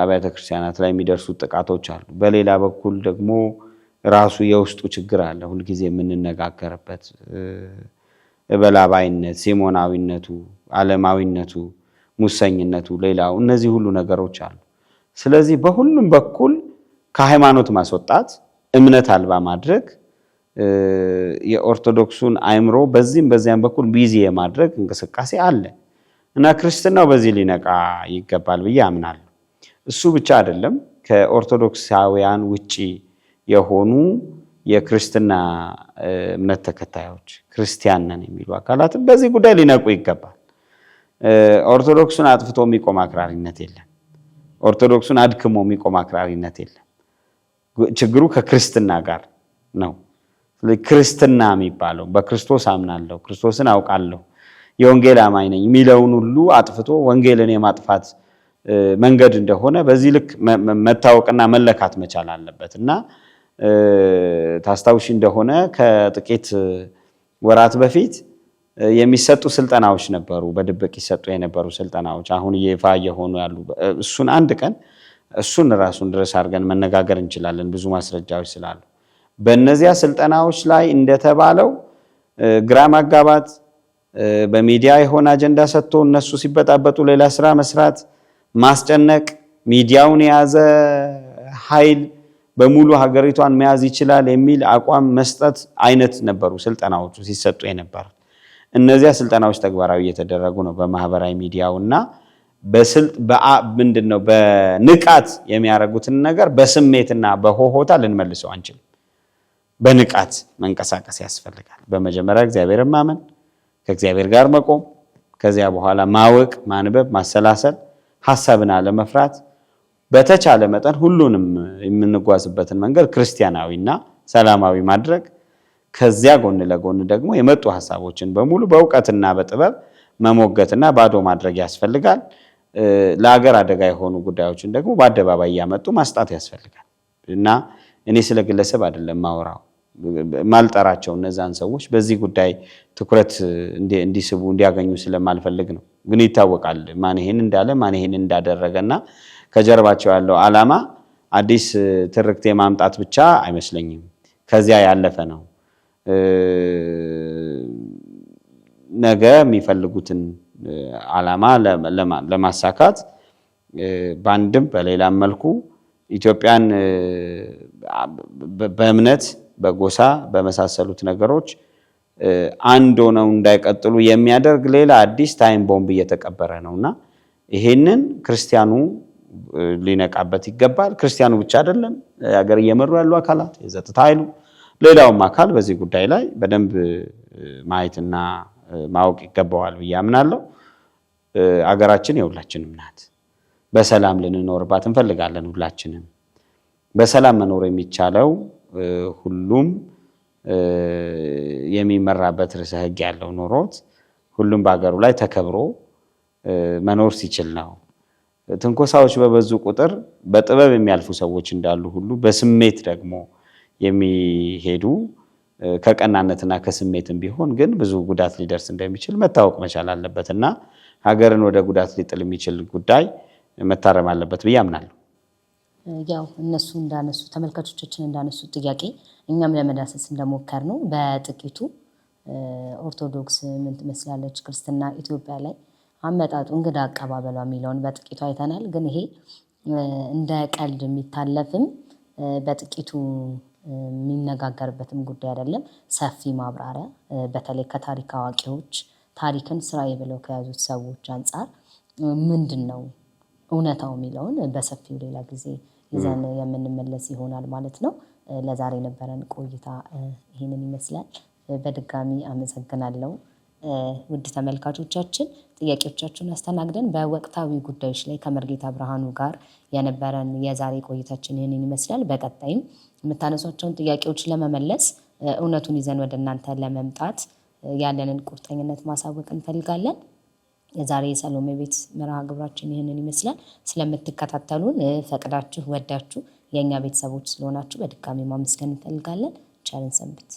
አብያተ ክርስቲያናት ላይ የሚደርሱት ጥቃቶች አሉ። በሌላ በኩል ደግሞ ራሱ የውስጡ ችግር አለ፣ ሁልጊዜ የምንነጋገርበት በላባይነት፣ ሲሞናዊነቱ፣ ዓለማዊነቱ፣ ሙሰኝነቱ፣ ሌላው እነዚህ ሁሉ ነገሮች አሉ። ስለዚህ በሁሉም በኩል ከሃይማኖት ማስወጣት፣ እምነት አልባ ማድረግ፣ የኦርቶዶክሱን አእምሮ በዚያም በኩል ቢዚ የማድረግ እንቅስቃሴ አለ እና ክርስትናው በዚህ ሊነቃ ይገባል ብዬ አምናለሁ። እሱ ብቻ አይደለም፣ ከኦርቶዶክሳውያን ውጪ የሆኑ የክርስትና እምነት ተከታዮች ክርስቲያን ነን የሚሉ አካላትም በዚህ ጉዳይ ሊነቁ ይገባል። ኦርቶዶክሱን አጥፍቶ የሚቆም አክራሪነት የለም። ኦርቶዶክሱን አድክሞ የሚቆም አክራሪነት የለም። ችግሩ ከክርስትና ጋር ነው። ክርስትና የሚባለው በክርስቶስ አምናለሁ፣ ክርስቶስን አውቃለሁ፣ የወንጌል አማኝ ነኝ የሚለውን ሁሉ አጥፍቶ ወንጌልን የማጥፋት መንገድ እንደሆነ በዚህ ልክ መታወቅና መለካት መቻል አለበት እና ታስታውሽ እንደሆነ ከጥቂት ወራት በፊት የሚሰጡ ስልጠናዎች ነበሩ፣ በድብቅ ይሰጡ የነበሩ ስልጠናዎች አሁን ይፋ እየሆኑ ያሉ። እሱን አንድ ቀን እሱን ራሱን ድረስ አድርገን መነጋገር እንችላለን፣ ብዙ ማስረጃዎች ስላሉ። በእነዚያ ስልጠናዎች ላይ እንደተባለው ግራ ማጋባት፣ በሚዲያ የሆነ አጀንዳ ሰጥቶ እነሱ ሲበጣበጡ ሌላ ስራ መስራት፣ ማስጨነቅ፣ ሚዲያውን የያዘ ኃይል በሙሉ ሀገሪቷን መያዝ ይችላል የሚል አቋም መስጠት አይነት ነበሩ ስልጠናዎቹ ሲሰጡ የነበር። እነዚያ ስልጠናዎች ተግባራዊ እየተደረጉ ነው በማህበራዊ ሚዲያውና ምንድነው በንቃት የሚያደርጉትን ነገር በስሜትና በሆሆታ ልንመልሰው አንችልም። በንቃት መንቀሳቀስ ያስፈልጋል። በመጀመሪያ እግዚአብሔርን ማመን፣ ከእግዚአብሔር ጋር መቆም፣ ከዚያ በኋላ ማወቅ፣ ማንበብ፣ ማሰላሰል፣ ሐሳብን አለመፍራት፣ በተቻለ መጠን ሁሉንም የምንጓዝበትን መንገድ ክርስቲያናዊና ሰላማዊ ማድረግ፣ ከዚያ ጎን ለጎን ደግሞ የመጡ ሐሳቦችን በሙሉ በእውቀትና በጥበብ መሞገትና ባዶ ማድረግ ያስፈልጋል። ለሀገር አደጋ የሆኑ ጉዳዮችን ደግሞ በአደባባይ እያመጡ ማስጣት ያስፈልጋል እና እኔ ስለ ግለሰብ አይደለም ማወራው፣ ማልጠራቸው እነዛን ሰዎች በዚህ ጉዳይ ትኩረት እንዲስቡ እንዲያገኙ ስለማልፈልግ ነው። ግን ይታወቃል ማን ይሄን እንዳለ ማን ይሄን እንዳደረገና ከጀርባቸው ያለው ዓላማ አዲስ ትርክት የማምጣት ብቻ አይመስለኝም፣ ከዚያ ያለፈ ነው። ነገ የሚፈልጉትን ዓላማ ለማሳካት በአንድም በሌላም መልኩ ኢትዮጵያን በእምነት በጎሳ በመሳሰሉት ነገሮች አንድ ሆነው እንዳይቀጥሉ የሚያደርግ ሌላ አዲስ ታይም ቦምብ እየተቀበረ ነውና ይሄንን ክርስቲያኑ ሊነቃበት ይገባል። ክርስቲያኑ ብቻ አይደለም፣ ሀገር እየመሩ ያሉ አካላት፣ የጸጥታ ኃይሉ፣ ሌላውም አካል በዚህ ጉዳይ ላይ በደንብ ማየትና ማወቅ ይገባዋል ብዬ አምናለሁ። አገራችን የሁላችንም ናት። በሰላም ልንኖርባት እንፈልጋለን። ሁላችንም በሰላም መኖር የሚቻለው ሁሉም የሚመራበት ርዕሰ ሕግ ያለው ኖሮት ሁሉም በአገሩ ላይ ተከብሮ መኖር ሲችል ነው። ትንኮሳዎች በበዙ ቁጥር በጥበብ የሚያልፉ ሰዎች እንዳሉ ሁሉ በስሜት ደግሞ የሚሄዱ ከቀናነትና ከስሜትም ቢሆን ግን ብዙ ጉዳት ሊደርስ እንደሚችል መታወቅ መቻል አለበትና ሀገርን ወደ ጉዳት ሊጥል የሚችል ጉዳይ መታረም አለበት ብዬ አምናለሁ። ያው እነሱ እንዳነሱ ተመልካቾቻችን እንዳነሱ ጥያቄ እኛም ለመዳሰስ እንደሞከር ነው በጥቂቱ ኦርቶዶክስ ምን ትመስላለች፣ ክርስትና ኢትዮጵያ ላይ አመጣጡ እንግዳ አቀባበሏ የሚለውን በጥቂቱ አይተናል። ግን ይሄ እንደ ቀልድ የሚታለፍም በጥቂቱ የሚነጋገርበትም ጉዳይ አይደለም። ሰፊ ማብራሪያ በተለይ ከታሪክ አዋቂዎች ታሪክን ስራዬ ብለው ከያዙት ሰዎች አንጻር ምንድን ነው እውነታው የሚለውን በሰፊው ሌላ ጊዜ ይዘን የምንመለስ ይሆናል ማለት ነው። ለዛሬ የነበረን ቆይታ ይህንን ይመስላል። በድጋሚ አመሰግናለሁ። ውድ ተመልካቾቻችን ጥያቄዎቻችሁን አስተናግደን በወቅታዊ ጉዳዮች ላይ ከመርጌታ ብርሃኑ ጋር የነበረን የዛሬ ቆይታችን ይህንን ይመስላል። በቀጣይም የምታነሷቸውን ጥያቄዎች ለመመለስ እውነቱን ይዘን ወደ እናንተ ለመምጣት ያለንን ቁርጠኝነት ማሳወቅ እንፈልጋለን። የዛሬ የሰሎሜ ቤት መርሃ ግብራችን ይህንን ይመስላል። ስለምትከታተሉን ፈቅዳችሁ ወዳችሁ የእኛ ቤተሰቦች ስለሆናችሁ በድጋሚ ማመስገን እንፈልጋለን። ቸርን ሰንብት።